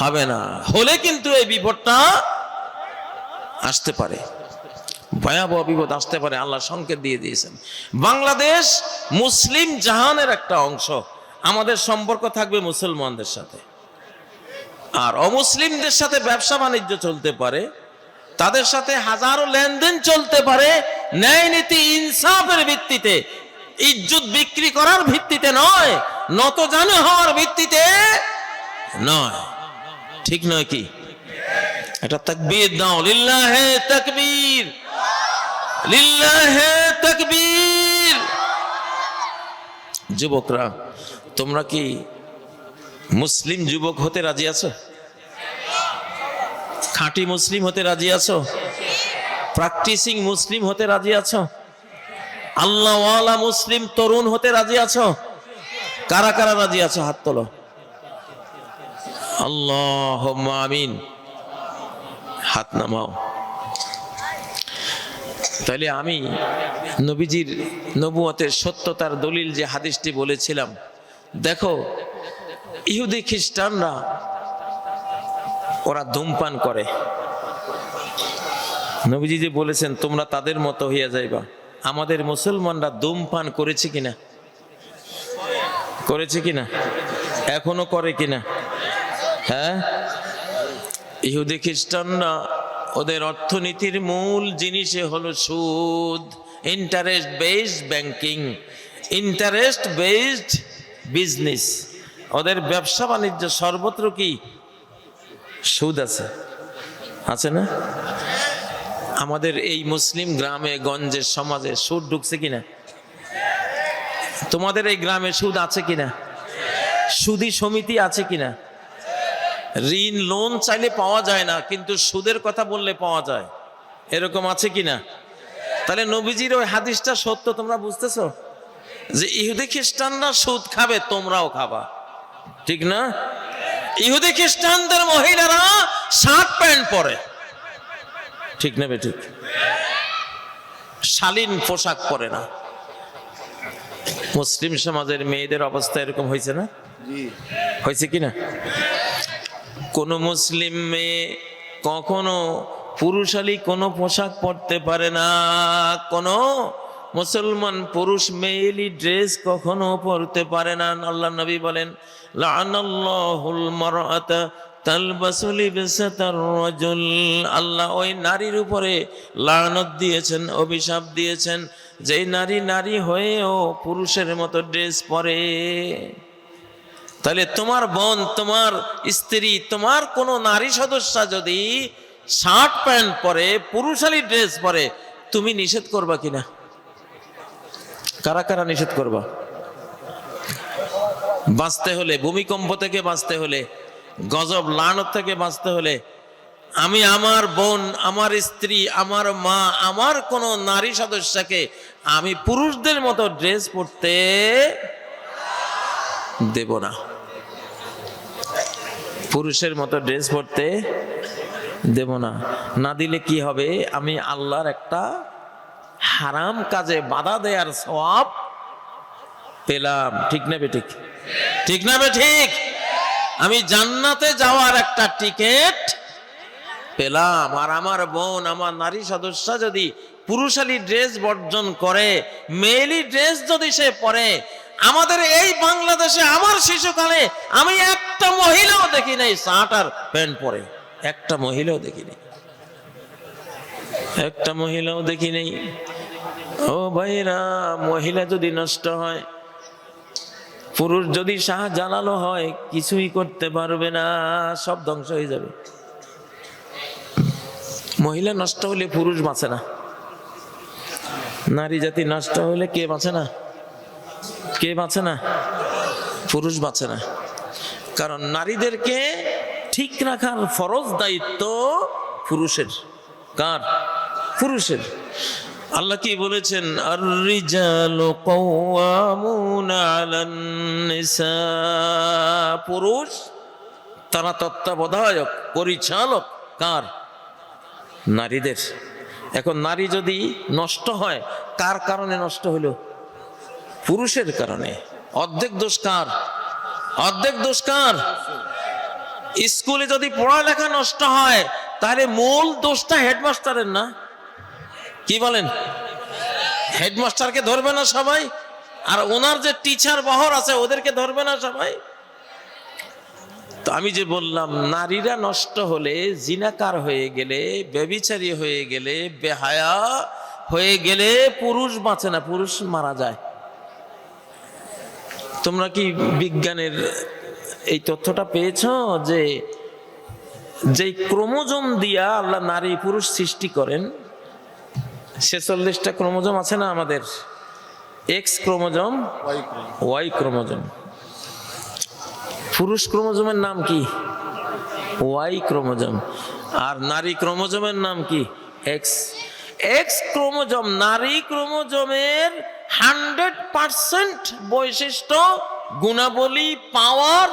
হবে না। হলে কিন্তু এই বিপদটা আসতে পারে, ভয়াবহ বিপদ আসতে পারে। আল্লাহ সংকেত দিয়ে দিয়েছেন। বাংলাদেশ মুসলিম জাহানের একটা অংশ। আমাদের সম্পর্ক থাকবে মুসলমানদের সাথে, আর অমুসলিমদের সাথে ব্যবসা বাণিজ্য চলতে পারে, তাদের সাথে হাজারো লেনদেন চলতে পারে, ন্যায় নীতি ইনসাফের ভিত্তিতে, ইজ্জত বিক্রি করার ভিত্তিতে নয়, নতজানু হওয়ার ভিত্তিতে নয়। ঠিক নয় কি? এটা তাকবীর দাও, লিল্লাহে তাকবীর, লিল্লাহে তাকবীর। যুবকরা, তোমরা কি মুসলিম যুবক হতে রাজি আছো? খাঁটি মুসলিম হতে রাজি আছো? প্র্যাকটিসিং মুসলিম হতে রাজি আছো? আল্লাহওয়ালা মুসলিম তরুণ হতে রাজি আছো? কারা কারা রাজি আছো? হাত তোলো। আল্লাহুম্মা আমিন। হাত নামাও। তাহলে আমি নবীজির নবুয়তের সত্যতার দলিল যে হাদিসটি বলেছিলাম, দেখো ইহুদি খ্রিস্টানরা ওরা ধূমপান করে। নবীজি যে বলেছেন তোমরা তাদের মতো হইয়া যাইবা। আমাদের মুসলমানরা ধূমপান করেছে কিনা? করেছে কিনা? এখনো করে কিনা? হ্যাঁ, ইহুদি খ্রিস্টানরা ওদের অর্থনীতির মূল জিনিসে হলো সুদ, interest based banking, interest based business. ওদের ব্যবসা বাণিজ্য সর্বত্র কি সুদ আছে, আছে না? আমাদের এই মুসলিম গ্রামে গঞ্জে সমাজে সুদ ঢুকছে কিনা? তোমাদের এই গ্রামে সুদ আছে কিনা? সুদী সমিতি আছে কিনা? ঋণ লোন চাইলে পাওয়া যায় না, কিন্তু সুদের কথা বললে পাওয়া যায়, এরকম আছে কিনা? তাহলে নবীজির ওই হাদিসটা সত্য, তোমরা বুঝতেছো যে ইহুদি খ্রিস্টানরা সুদ খাবে, তোমরাও খাবা, ঠিক না? ইহুদি খ্রিস্টানদের মহিলারা শার্ট প্যান্ট পরে, ঠিক না বেঠিক? শালীন পোশাক পরে না। মুসলিম সমাজের মেয়েদের অবস্থা এরকম হয়েছে না? হয়েছে কিনা? কোন মুসলিম মেয়ে কখনো পুরুষালী কোনো পোশাক পরতে পারে না। কোন মুসলমান পুরুষ মেয়েলি ড্রেস কখনো পরতে পারে না। আল্লাহ নবী বলেন, লাআনাল্লাহুল মারআতা তালবাসু লিবসাতার রাজুল। আল্লাহ ওই নারীর উপরে লানত দিয়েছেন, অভিশাপ দিয়েছেন, যে নারী নারী হয়েও পুরুষের মতো ড্রেস পরে। তাহলে তোমার বোন, তোমার স্ত্রী, তোমার কোন নারী সদস্যা যদি শার্ট প্যান্ট পরে, পুরুষালী ড্রেস পরে, তুমি নিষেধ করবা কিনা? কারা কারা নিষেধ করবা? বাঁচতে হলে, ভূমিকম্প থেকে বাঁচতে হলে, গজব লানত থেকে বাঁচতে হলে, আমি আমার বোন, আমার স্ত্রী, আমার মা, আমার কোন নারী সদস্যকে আমি পুরুষদের মতো ড্রেস পরতে দেব না। পুরুষের মতো ড্রেস পরতে দেব না। না দিলে কি হবে? আমি আল্লাহর একটা হারাম কাজে বাধা দেওয়ার সওয়াব পেলাম, ঠিক না বেঠিক? ঠিক না বেঠিক? আমি জান্নাতে যাওয়ার একটা টিকিট পেলাম। আর আমার বোন, আমার নারী সদস্য যদি পুরুষালী ড্রেস বর্জন করে, মেয়েলি ড্রেস যদি সে পরে, আমাদের এই বাংলাদেশে আমার শিশুকালে আমি একটা মহিলাও দেখি নাই শার্ট আর প্যান্ট পরে, একটা মহিলাও দেখি নাই, একটা মহিলাও দেখি নাই। ও ভাইরা, মহিলা যদি নষ্ট হয়, পুরুষ যদি শাহজালালও হয়, কিছুই করতে পারবে না, সব ধ্বংস হয়ে যাবে। মহিলা নষ্ট হলে পুরুষ বাঁচে না, নারী জাতি নষ্ট হলে কে বাঁচে না? কে বাঁচে না? পুরুষ বাঁচে না। কারণ নারীদেরকে ঠিক রাখার ফরজ দায়িত্ব পুরুষের। কার? পুরুষের। আল্লাহ কি বলেছেন? আর-রিজালু কাওয়ামুনা আলান নিসা। পুরুষ তারা তত্ত্বাবধায়ক, পরিচালক। কার? নারীদের। এখন নারী যদি নষ্ট হয়, কার কারণে নষ্ট হলো? পুরুষের কারণে। অর্ধেক দোষ কার? অর্ধেক দোষ কার? স্কুলে যদি পড়ালেখা নষ্ট হয়, তাহলে মূল দোষটা হেডমাস্টারের না? কি বলেন? হেডমাস্টারকে ধরবে না সবাই? আর ওনার যে টিচার বহর আছে, ওদেরকে ধরবে না সবাই? তো আমি যে বললাম, নারীরা নষ্ট হলে, জিনাকার হয়ে গেলে, ব্যভিচারী হয়ে গেলে, বেহায়া হয়ে গেলে পুরুষ বাঁচে না, পুরুষ মারা যায়। তোমরা কি বিজ্ঞানের এই তথ্যটা পেয়েছো যে যেই ক্রোমোজোম দিয়া আল্লাহ নারী পুরুষ সৃষ্টি করেন, 46টা ক্রোমোজোম আছে না আমাদের? X chromosome, Y chromosome. পুরুষ ক্রোমোজোমের নাম কি? Y chromosome. আর নারী ক্রোমোজোমের নাম কি? এক্স। এক্স ক্রোমোজোম নারী ক্রোমোজোমের 100% বৈশিষ্ট্য, গুণাবলী, পাওয়ার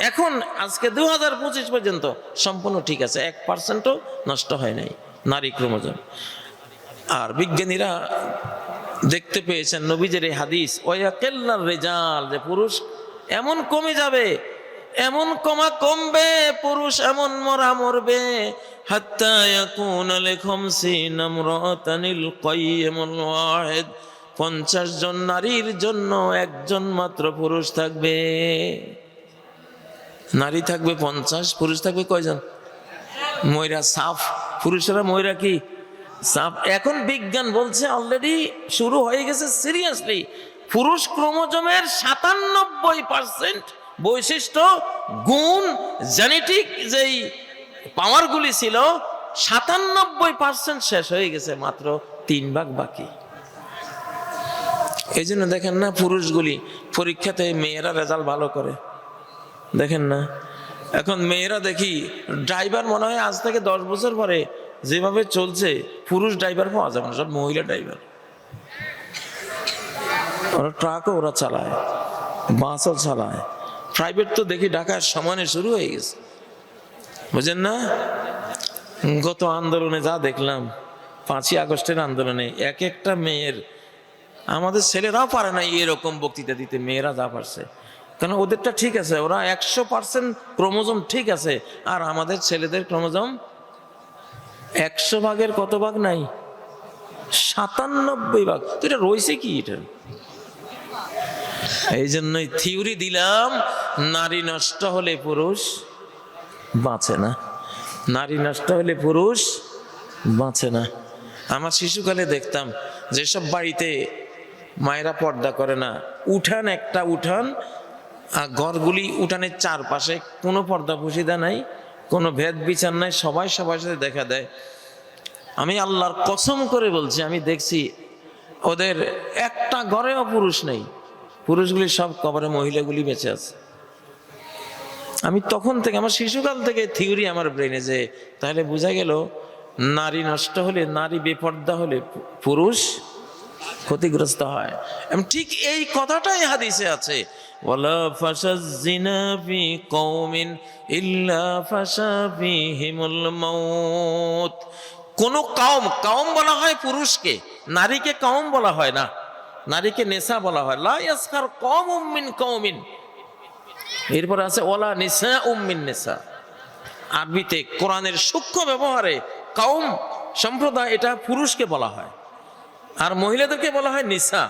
এখন আজকে 2025 পর্যন্ত সম্পূর্ণ ঠিক আছে, 1%ও নষ্ট হয় নাই নারী ক্রোমোজোম। আর বিজ্ঞানীরা দেখতে পেয়েছেন নবীজের এই হাদিস, ওয়ায়াকিল্লার রিজাল, যে পুরুষ এমন কমে যাবে, এমন কমবে, পুরুষ এমন মরবে, হাত্তা ইয়াকুনা লিখামসিনা ইমরাতানিল কাইয়িমুল ওয়াহিদ, 50 জন নারীর জন্য একজন মাত্র পুরুষ থাকবে। নারী থাকবে 50, পুরুষ থাকবে কয়জন? ময়রা সাফ, পুরুষেরা ময়রা কি সাফ। এখন বিজ্ঞান বলছে অলরেডি শুরু হয়ে গেছে সিরিয়াসলি, পুরুষ ক্রোমোজোমের 97% বৈশিষ্ট্য, গুণ, জেনেটিক যেই পাওয়ারগুলি ছিল 97% শেষ হয়ে গেছে, মাত্র 3 ভাগ বাকি। এই জন্য দেখেন না, পুরুষগুলি পরীক্ষাতে মেয়েরা রেজাল্ট ভালো করে, দেখেন না? এখন মেয়েরা দেখি ড্রাইভার, মনে হয় আজ থেকে 10 বছর পরে যেভাবে চলছে, পুরুষ ড্রাইভার পাওয়া যাবে না, সব মহিলা ড্রাইভার। ওরা ট্রাকও ওরা চালায়, বাসও চালায়, প্রাইভেট তো দেখি ঢাকার সমানে শুরু হয়ে গেছে, বুঝেন না? গত আন্দোলনে যা দেখলাম, 5ই আগস্টের আন্দোলনে, এক একটা মেয়ের, আমাদের ছেলেরাও পারে না এরকম বক্তৃতা দিতে, মেয়েরা যা পারছে। কারণ ওদেরটা ঠিক আছে, ওরা 100% ক্রোমোজোম ঠিক আছে, আর আমাদের ছেলেদের ক্রোমোজোম 100 ভাগের কত ভাগ নাই? 97 ভাগ। তো এটা রয়েছে কি এটা? এই জন্যই থিওরি দিলাম, নারী নষ্ট হলে পুরুষ বাঁচে না, নারী নষ্ট হলে পুরুষ বাঁচে না। আমার শিশুকালে দেখতাম যেসব বাড়িতে মায়েরা পর্দা করে না, উঠান একটা উঠান, ঘরগুলি উঠানের চারপাশে কোনো পর্দা পুশিদা নাই, কোনো ভেদ বিচার নাই, সবাই সবার সাথে দেখা দেয়। আমি আল্লাহর কসম করে বলছি, আমি দেখছি ওদের একটা ঘরেও পুরুষ নেই, পুরুষগুলি সব কবরে, মহিলাগুলি বেঁচে আছে। আমি তখন থেকে, আমার শিশুকাল থেকে থিওরি আমার ব্রেনে, যে তাহলে বোঝা গেল নারী নষ্ট হলে, নারী বেপর্দা হলে পুরুষ ক্ষতিগ্রস্ত হয়। ঠিক এই কথাটাই হাদিসে আছে, ওয়ালা ফাশাজ জিনা ফি কওমিন ইল্লা ফাশা ফিহিমুল মাউত। কোন কওম বলা হয় পুরুষকে, নারীকে কওম বলা হয় না, নারীকে নেসা বলা হয়। লা ইয়াসখার কওমুম মিন কওমিন, এরপর আছে ওয়ালা নিসাউম মিন নিসা। আরবিতে কোরআনের সূক্ষ্ম ব্যবহারে কওম সম্প্রদায়, এটা পুরুষকে বলা হয়, আর মহিলাদেরকে বলা হয় নিসা।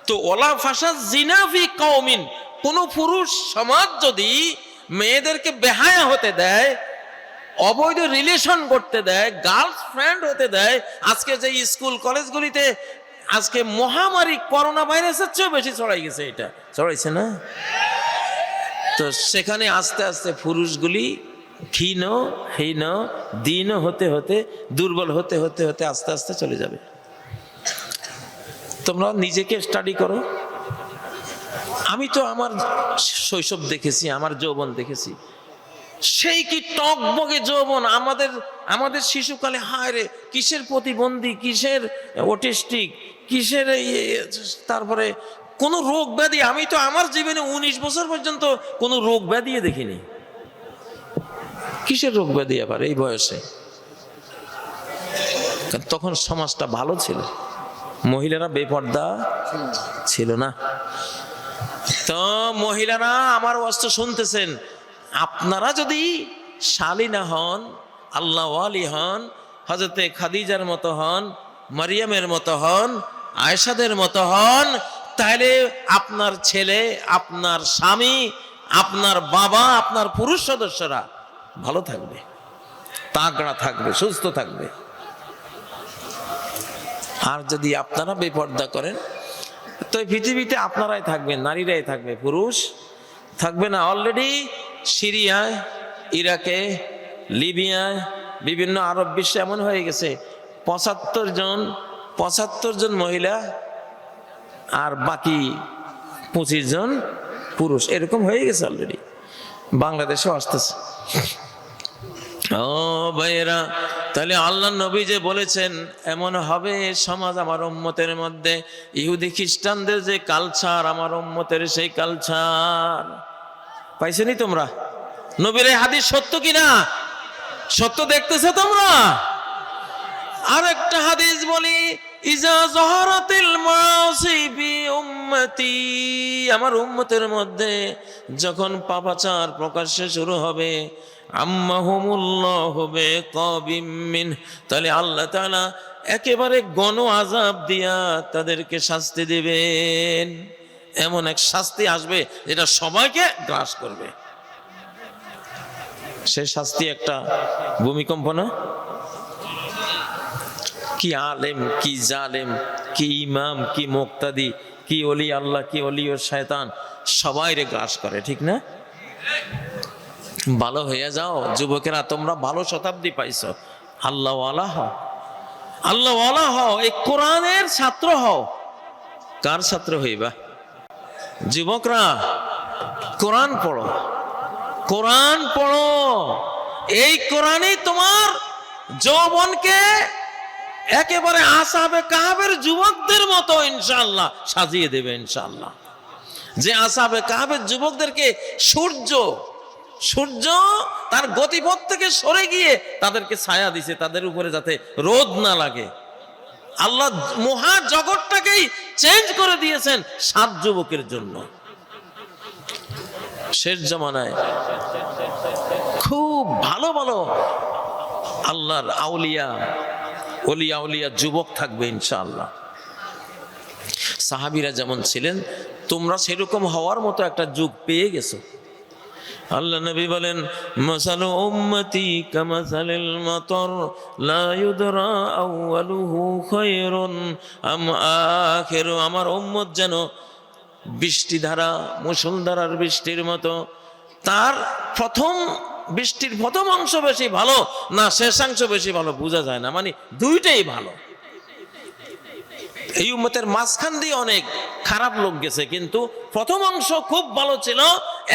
তো ওলা ফাশা জিনা ফি কওমিন, কোন পুরুষ সমাজ যদি মেয়েদেরকে বেহায়া হতে দেয়, অবৈধ রিলেশন করতে দেয়, গার্লফ্রেন্ড হতে দেয়, আজকে যে স্কুল কলেজগুলিতে আজকে মহামারী করোনা ভাইরাসের চেয়েও বেশি ছড়াই গেছে, এটা ছড়াইছে না? তো সেখানে আস্তে আস্তে পুরুষগুলি ক্ষীণ হীন দীন হতে হতে দুর্বল হতে হতে হতে আস্তে আস্তে চলে যাবে। তোমরা নিজেকে স্টাডি করো। আমি তো আমার শৈশব দেখেছি, আমার যৌবন দেখেছি, সেই কি টকবগে যৌবন। আমাদের শিশুকালে হায় রে, কিসের প্রতিবন্ধী, কিসের অটিস্টিক, কিসের তারপরে কোনো রোগ ব্যাধি। আমি তো আমার জীবনে 19 বছর পর্যন্ত কোনো রোগ ব্যাধি দেখিনি। কিসের রোগ ব্যাধি আবার এই বয়সে? তখন সমাজটা ভালো ছিল, মহিলারা বেপর্দা ছিল না। তো মহিলারা আমার ওয়াজ শুনতেছেন, আপনারা যদি শালীনা হন, আল্লাহ ওয়ালি হন, হযরতে খাদিজার মতো হন, মারিয়ামের মতো হন, আয়েশাদের মতো হন, তাহলে আপনার ছেলে, আপনার স্বামী, আপনার বাবা, আপনার পুরুষ সদস্যরা ভালো থাকবে, তাগড়া থাকবে, সুস্থ থাকবে। আর যদি আপনারা বেপর্দা করেন, তো পৃথিবীতে আপনারাই থাকবেন, নারীরাই থাকবে, পুরুষ থাকবে না। অলরেডি সিরিয়ায়, ইরাকে, লিবিয়ায়, বিভিন্ন আরব বিশ্বে এমন হয়ে গেছে 75 জন মহিলা আর বাকি 25 জন পুরুষ, এরকম হয়ে গেছে অলরেডি। বাংলাদেশেও আসতেছে। ও ভাইয়েরা, তাহলে আল্লাহ নবী যে বলেছেন এমন হবে সমাজ আমার উম্মতের মধ্যে, ইহুদি খ্রিস্টানদের যে কালচার, আমার উম্মতের সেই কালচার পাইছেনি তোমরা? নবীর এই হাদিস সত্য কিনা? সত্য দেখতেছো তোমরা? আর একটা হাদিস বলি, ইজা যহারাতিল মাসি ফি উম্মতি, আমার উম্মতের মধ্যে যখন পাপাচার প্রকাশ্যে শুরু হবে, আম্মাহুমুল্লাহু বিকাবিম মিন, তাহলে আল্লাহ তাআলা একেবারে গণ আযাব দিয়া তাদেরকে শাস্তি দিবেন। এমন এক শাস্তি আসবে যেটা সবাইকে গ্রাস করবে। সে শাস্তি একটা ভূমিকম্প না? কি আলেম, কি জালেম, কি ইমাম, কি মুক্তাদি, কি ওলি আল্লাহ, কি ওলি ও শয়তান, সবাই রে গ্রাস করে, ঠিক না? ভালো হয়ে যাও যুবকেরা, তোমরা ভালো শতাব্দী পাইছো। আল্লাহ ওয়ালা হও, আল্লাহ ওয়ালা হও, এই কোরআনের ছাত্র হও। কার ছাত্র হইবা? যুবকরা কোরআন পড়ো, কোরআন পড়ো। এই কোরআনই তোমার যৌবনকে একেবারে আসহাবে কাহাবের যুবকদের মতো ইনশাআল্লাহ সাজিয়ে দেবে ইনশাআল্লাহ। যে আসহাবে কাহাবের যুবকদেরকে সূর্য তার গতিপথ থেকে সরে গিয়ে তাদেরকে ছায়া দিছে, তাদের উপরে যাতে রোদ না লাগে। আল্লাহ মহা জগৎটাকেই চেঞ্জ করে দিয়েছেন 7 যুবকের জন্য। শেষ জামানায় খুব ভালো ভালো আল্লাহর আউলিয়া, ওলিয়া উলিয়া যুবক থাকবে ইনশাআল্লাহ। সাহাবীরা যেমন ছিলেন, তোমরা সেরকম হওয়ার মতো একটা যুগ পেয়ে গেছো। আল্লাহ নবী বলেন, মাসালু উম্মতি কামাসালিল মাতর লা ইউদরা আউয়ালুহু খায়রুন আম আখিরু, আমার উম্মত যেন বৃষ্টিধারা, মুষলধারার বৃষ্টির মতো। তার বৃষ্টির প্রথম অংশ বেশি ভালো না শেষাংশ বেশি ভালো বোঝা যায় না, মানে দুইটাই ভালো। এই উম্মতের মাঝখান দিয়ে অনেক খারাপ লোক গেছে, কিন্তু প্রথম অংশ খুব ভালো ছিল।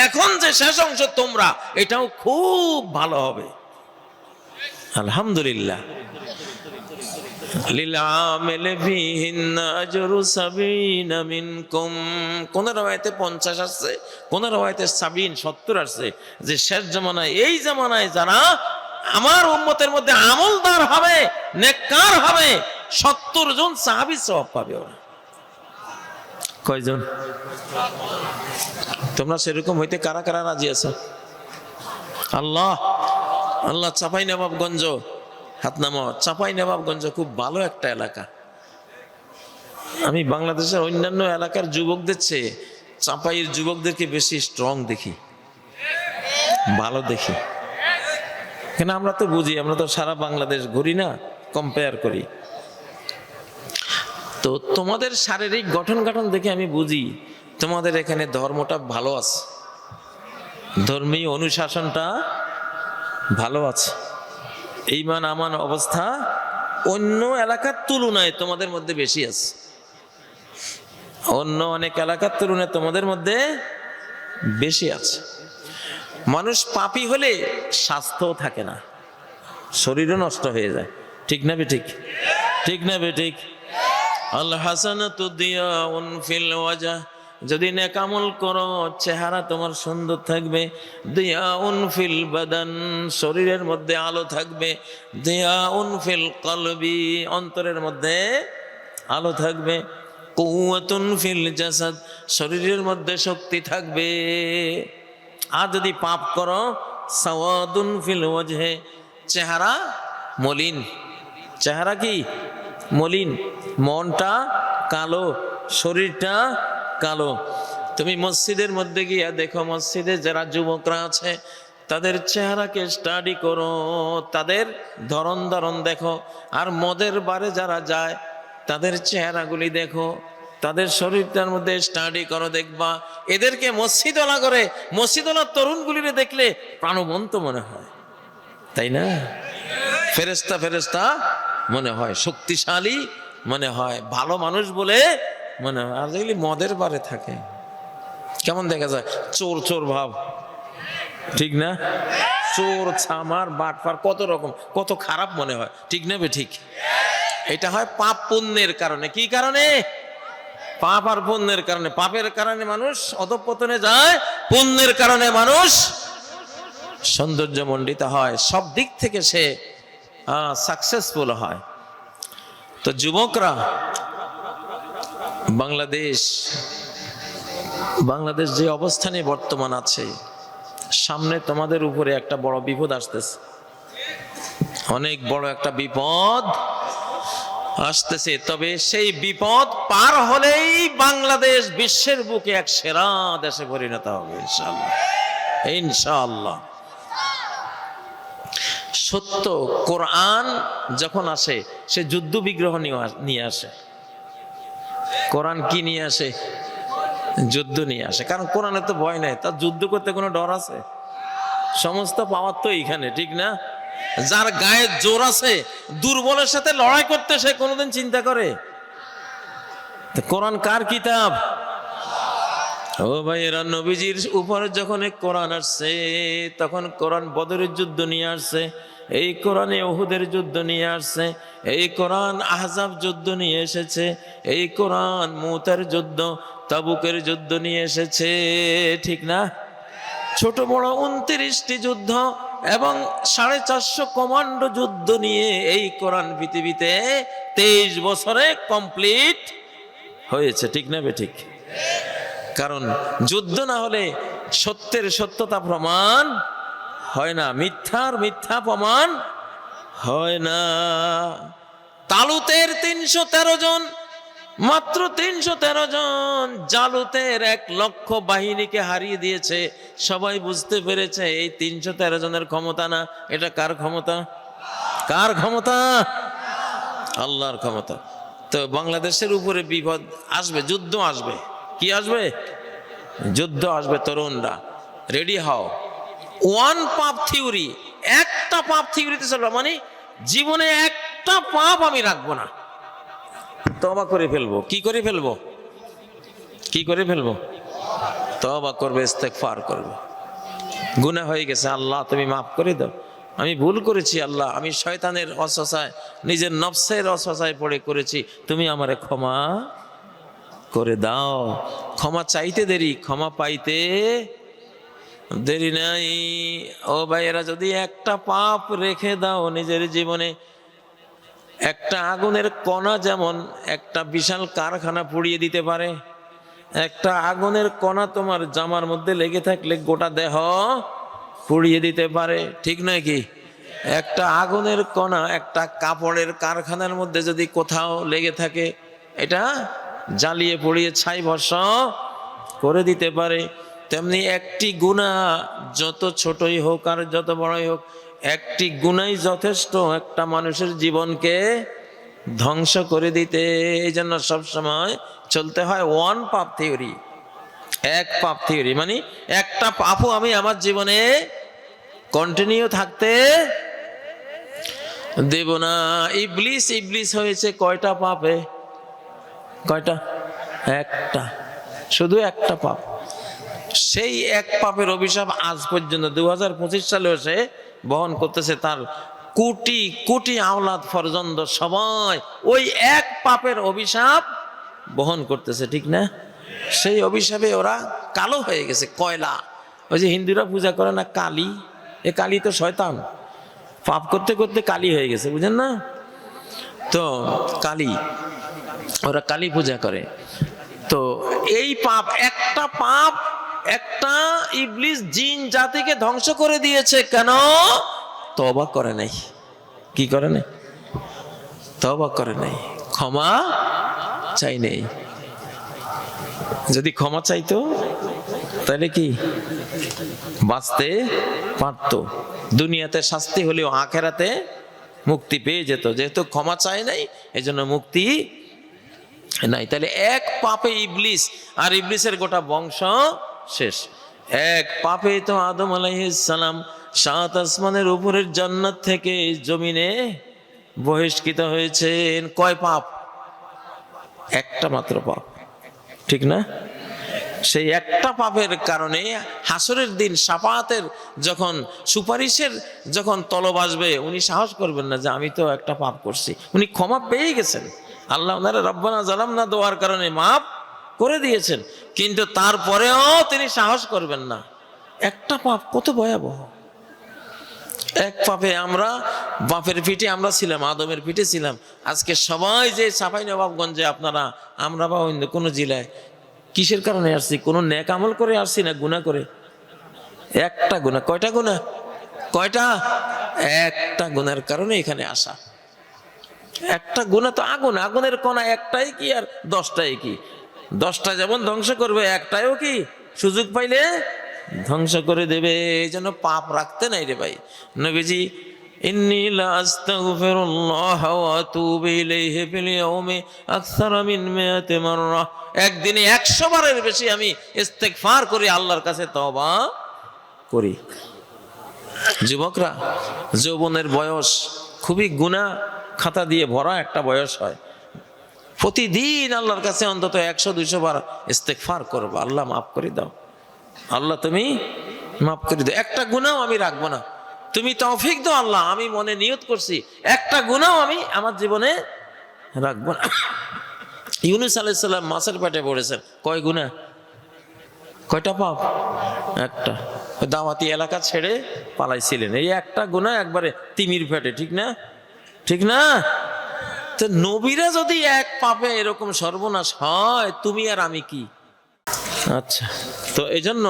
এখন যে শেষ অংশ তোমরা, এটাও খুব ভালো হবে আলহামদুলিল্লাহ। কোন রওয়ায়াতে 50 আসছে, কোন রওয়ায়াতে 70, 70 আসছে, যে শেষ জামানায়, এই জামানায় যারা আমার উম্মতের মধ্যে আমলদার হবে, নেককার হবে, 70 জন সাহাবী সওয়াব পাবে। ওরা কয়জন? তোমরা সেরকম হইতে কারা কারা রাজি আছো? আল্লাহ আল্লাহ। চাঁপাইনবাবগঞ্জ, হাত নামাও। চাঁপাইনবাবগঞ্জ খুব ভালো একটা এলাকা। আমি বাংলাদেশের অন্যান্য এলাকার যুবকদের চেয়ে চাঁপাইয়ের যুবকদেরকে বেশি স্ট্রং দেখি, ভালো দেখি। কেন? আমরা তো বুঝি, আমরা তো সারা বাংলাদেশ ঘুরি না, কম্পেয়ার করি। তো তোমাদের শারীরিক গঠন দেখে আমি বুঝি তোমাদের এখানে ধর্মটা ভালো আছে, ধর্মীয় অনুশাসনটা ভালো আছে, ঈমান আমান অবস্থা অন্য এলাকার তুলনায় তোমাদের মধ্যে বেশি আছে। অন্য অনেক এলাকার তুলনায় তোমাদের মধ্যে বেশি আছে। মানুষ পাপী হলে স্বাস্থ্যও থাকে না, শরীরও নষ্ট হয়ে যায়। ঠিক না বেঠিক? ঠিক না বেঠিক? আল হাসানাতু দিয়াউন ফিল ওয়াজহ, যদি নেক আমল করো চেহারা তোমার সুন্দর থাকবে। দিয়াউন ফিল বাদান, শরীরের মধ্যে আলো থাকবে। দিয়াউন ফিল কলবি, অন্তরের মধ্যে আলো থাকবে। কুওয়াতুন ফিল জাসাদ, শরীরের মধ্যে শক্তি থাকবে। আর যদি পাপ করো সাওয়াদুন ফিল ওয়াজহে, চেহারা মলিন। চেহারা কি মলিন, মনটা কালো, শরীরটা কালো। তুমি মসজিদের মধ্যে গিয়া দেখো, মসজিদে যারা যুবকরা আছে তাদের চেহারাকে স্টাডি করো, তাদের ধরন দেখো। আর মদের বারে যারা যায় তাদের চেহারাগুলি দেখো, তাদের শরীরটার মধ্যে স্টাডি করো, দেখবা এদেরকে মসজিদওয়ালা করে, মসজিদওয়ালা তরুণগুলিরে দেখলে প্রাণবন্ত মনে হয়, তাই না? ফেরেশতা ফেরেশতা মনে হয়, শক্তিশালী মনে হয়, ভালো মানুষ বলে মনে হয়। আর দেখলি মদের বারে থাকে কেমন দেখা যায়, চোর চোর ভাব। ঠিক না? চোর ছামার বাটপার কত রকম, কত খারাপ মনে হয়। ঠিক না বে ঠিক? এটা হয় পাপ পুণ্যের কারণে। কি কারণে? পাপ আর পুণ্যের কারণে। পাপের কারণে মানুষ অধঃপতনে যায়, পুণ্যের কারণে মানুষ সৌন্দর্যমণ্ডিত হয়, সব দিক থেকে সে সাকসেসফুল হয়। তো যুবকরা, বাংলাদেশ যে অবস্থানে বর্তমান আছে, সামনে তোমাদের উপরে একটা বড় বিপদ আসতেছে, অনেক বড় একটা বিপদ আসতেছে। তবে সেই বিপদ পার হলেই বাংলাদেশ বিশ্বের বুকে এক সেরা দেশে পরিণত হবে ইনশাআল্লাহ, ইনশাআল্লাহ। সত্য কোরআন যখন আসে সে যুদ্ধ বিগ্রহ নিয়ে আসে। কোরআন কি নিয়ে আসে? যুদ্ধ নিয়ে আসে। কারণ কোরআনে তো ভয় নাই, তার যুদ্ধ করতে কোনো ডর আছে? সমস্ত পাওয়ার তো এইখানে, ঠিক না? যার গায়ে জোর আছে, দুর্বলের সাথে লড়াই করতে সে কোনোদিন চিন্তা করে? কোরআন কার কিতাব? ও ভাইয়েরা, নবীজির উপরে যখন কোরআন আসছে তখন কোরআন বদরের যুদ্ধ নিয়ে আসছে, এই কোরআনে উহুদের যুদ্ধ নিয়ে আসছে, এই কোরআন আহজাব যুদ্ধ নিয়ে এসেছে, এই কোরআন মুতার যুদ্ধ, তাবুকের যুদ্ধ নিয়ে এসেছে। ঠিক না? ছোট বড় 29টি যুদ্ধ এবং 450 কমান্ডো যুদ্ধ নিয়ে এই কোরআন পৃথিবীতে 23 বছরে কমপ্লিট হয়েছে। ঠিক না বে ঠিক? কারণ যুদ্ধ না হলে সত্যের সত্যতা প্রমাণ হয় না, মিথ্যার মিথ্যা প্রমাণ হয় না। তালুতের 313 জন, মাত্র 313 জন জালুতের 1 লক্ষ বাহিনীকে হারিয়ে দিয়েছে। সবাই বুঝতে পেরেছে এই 313 জনের ক্ষমতা না, এটা কার ক্ষমতা? কার ক্ষমতা? আল্লাহর ক্ষমতা। তো বাংলাদেশের উপরে বিপদ আসবে, যুদ্ধ আসবে। কি আসবে? যুদ্ধ আসবে। তরুণরা রেডি হও। ওয়ান পাপ থিওরি, একটা পাপ থিওরিতে চলবে, মানে জীবনে একটা পাপ আমি রাখবো না, তওবা করে ফেলবো। কি করে ফেলবো? কি করে ফেলবো? তওবা করবে, ইস্তেগফার করবে। গুনাহ হয়ে গেছে, আল্লাহ তুমি মাফ করে দাও, আমি ভুল করেছি আল্লাহ, আমি শয়তানের ওয়াসওয়াসায়, নিজের নফসের ওয়াসওয়াসায় পড়ে করেছি, তুমি আমারে ক্ষমা করে দাও। ক্ষমা চাইতে দেরি, ক্ষমা পাইতে দেরি নাই। ও ভাইয়েরা, যদি একটা পাপ রেখে দাও নিজের জীবনে, একটা আগুনের কণা যেমন একটা বিশাল কারখানা পুড়িয়ে দিতে পারে, একটা আগুনের কণা তোমার জামার মধ্যে লেগে থাকলে গোটা দেহ পুড়িয়ে দিতে পারে। ঠিক নয় কি? একটা আগুনের কণা একটা কাপড়ের কারখানার মধ্যে যদি কোথাও লেগে থাকে, এটা জ্বালিয়ে পুড়িয়ে ছাই ভস্ম করে দিতে পারে। তেমনি একটি গুনাহ যত ছোটই হোক আর যত বড়ই হোক, একটি গুনাহই যথেষ্ট একটা মানুষের জীবনকে ধ্বংস করে দিতে। এই জন্য সবসময় চলতে হয় ওয়ান পাপ থিওরি, এক পাপ থিওরি, মানে একটা পাপও আমি আমার জীবনে কন্টিনিউ থাকতে দেব না। ইবলিস হয়েছে কয়টা পাপে? কয়টা? একটা, শুধু একটা পাপ। সেই এক পাপের অভিশাপ আজ পর্যন্ত 2025 সালেও সে বহন করতেছে। তার কোটি কোটি আওলাদ ফরজন্দ সবাই ওই এক পাপের অভিশাপ বহন করতেছে, ঠিক না? সেই অভিশাপে ওরা কালো হয়ে গেছে, কয়লা। ওই যে হিন্দুরা পূজা করে না কালী, এ কালী তো শয়তান, পাপ করতে করতে কালী হয়ে গেছে, বুঝেন না? তো কালী, ওরা কালী পূজা করে। তো এই পাপ, একটা পাপ, একটা ইবলিস জিন জাতিকে ধ্বংস করে দিয়েছে। কেন? তওবা করে নাই। কি করে নাই? তওবা করে নাই, ক্ষমা চাই নাই। যদি ক্ষমা চাইতো তাহলে কি বাঁচতে পারত, দুনিয়াতে শাস্তি হলেও আখেরাতে মুক্তি পেয়ে যেত। যেহেতু ক্ষমা চায় নাই, এজন্য মুক্তি নাই। তাহলে এক পাপে ইবলিস আর ইবলিসের গোটা বংশ শেষ। এক পাপে তো আদম আলাইহিস সালাম 7 আসমানের উপরের জান্নাত থেকে জমিনে বহিষ্কৃত হয়েছেন। কয় পাপ? একটা মাত্র পাপ, ঠিক না? সেই একটা পাপের কারণে হাসরের দিন শাফাআতের যখন সুপারিশের যখন তলব আসবে, উনি সাহস করবেন না যে আমি তো একটা পাপ করছি। উনি ক্ষমা পেয়ে গেছেন, আল্লাহ ওনারা রব্বানা জালামনা দোয়ার কারণে মাফ করে দিয়েছেন, কিন্তু তারপরেও তিনি সাহস করবেন না। একটা পাপ কত ভয়াবহ! এক পাপে আমরা বাপের পিঠে আমরা ছিলাম, আদমের পিঠে ছিলাম। আজকে সবাই যে চাঁপাইনবাবগঞ্জে আপনারা, আমরা বা অন্য কোনো জেলায় কিসের কারণে আসছি? কোনো নেক আমল করে আসছি না গুনাহ করে? একটা গুনাহ। কয়টা গুনাহ? কয়টা? একটা গুনার কারণে এখানে আসা। একটা গুনাহ তো আগুন, আগুনের কণা একটাই কি আর 10টাই কি? 10টা যেমন ধ্বংস করবে, একটাইও কি সুযোগ পাইলে ধ্বংস করে দেবে। এই জন্য পাপ রাখতে নাই রে ভাই। নবীজি ইন্নী লা আস্তাগফিরুল্লাহ ওয়া আতুবু ইলাইহি ফিল ইয়াউমি আকসারা মিন 100 মাররা। একদিনে 100 বারের বেশি আমি ইস্তেগফার করি, আল্লাহর কাছে তওবা করি। যুবকরা, যৌবনের বয়স খুবই গুনাহ খাতা দিয়ে ভরা একটা বয়স হয়। প্রতিদিন আল্লাহর কাছে অন্তত 100-200 বার ইস্তেগফার করবা, আল্লাহ মাফ করে দাও, আল্লাহ তুমি মাফ করে দাও, একটা গুনাহ আমি রাখবো না, তুমি তৌফিক দাও আল্লাহ, আমি মনে নিয়ত করছি একটা গুনাহ আমি আমার জীবনে রাখবো না। ইউনূস আলাইহিস সালাম মাছের পেটে পড়েছেন, কয় গুনাহ? কয়টা পাপ? একটা। দাওয়াতি এলাকা ছেড়ে পালাইছিলেন, এই একটা গুনাহ একবারে তিমির পেটে, ঠিক না? ঠিক না? তো নবীরা যদি এক পাপে এরকম সর্বনাশ হয়, তুমি আর আমি কি? আচ্ছা, তো এই জন্য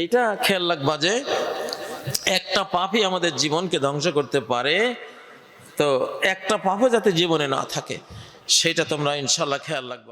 এইটা খেয়াল রাখবা যে একটা পাপই আমাদের জীবনকে ধ্বংস করতে পারে। তো একটা পাপও যাতে জীবনে না থাকে, সেটা তোমরা ইনশাল্লাহ খেয়াল রাখবা।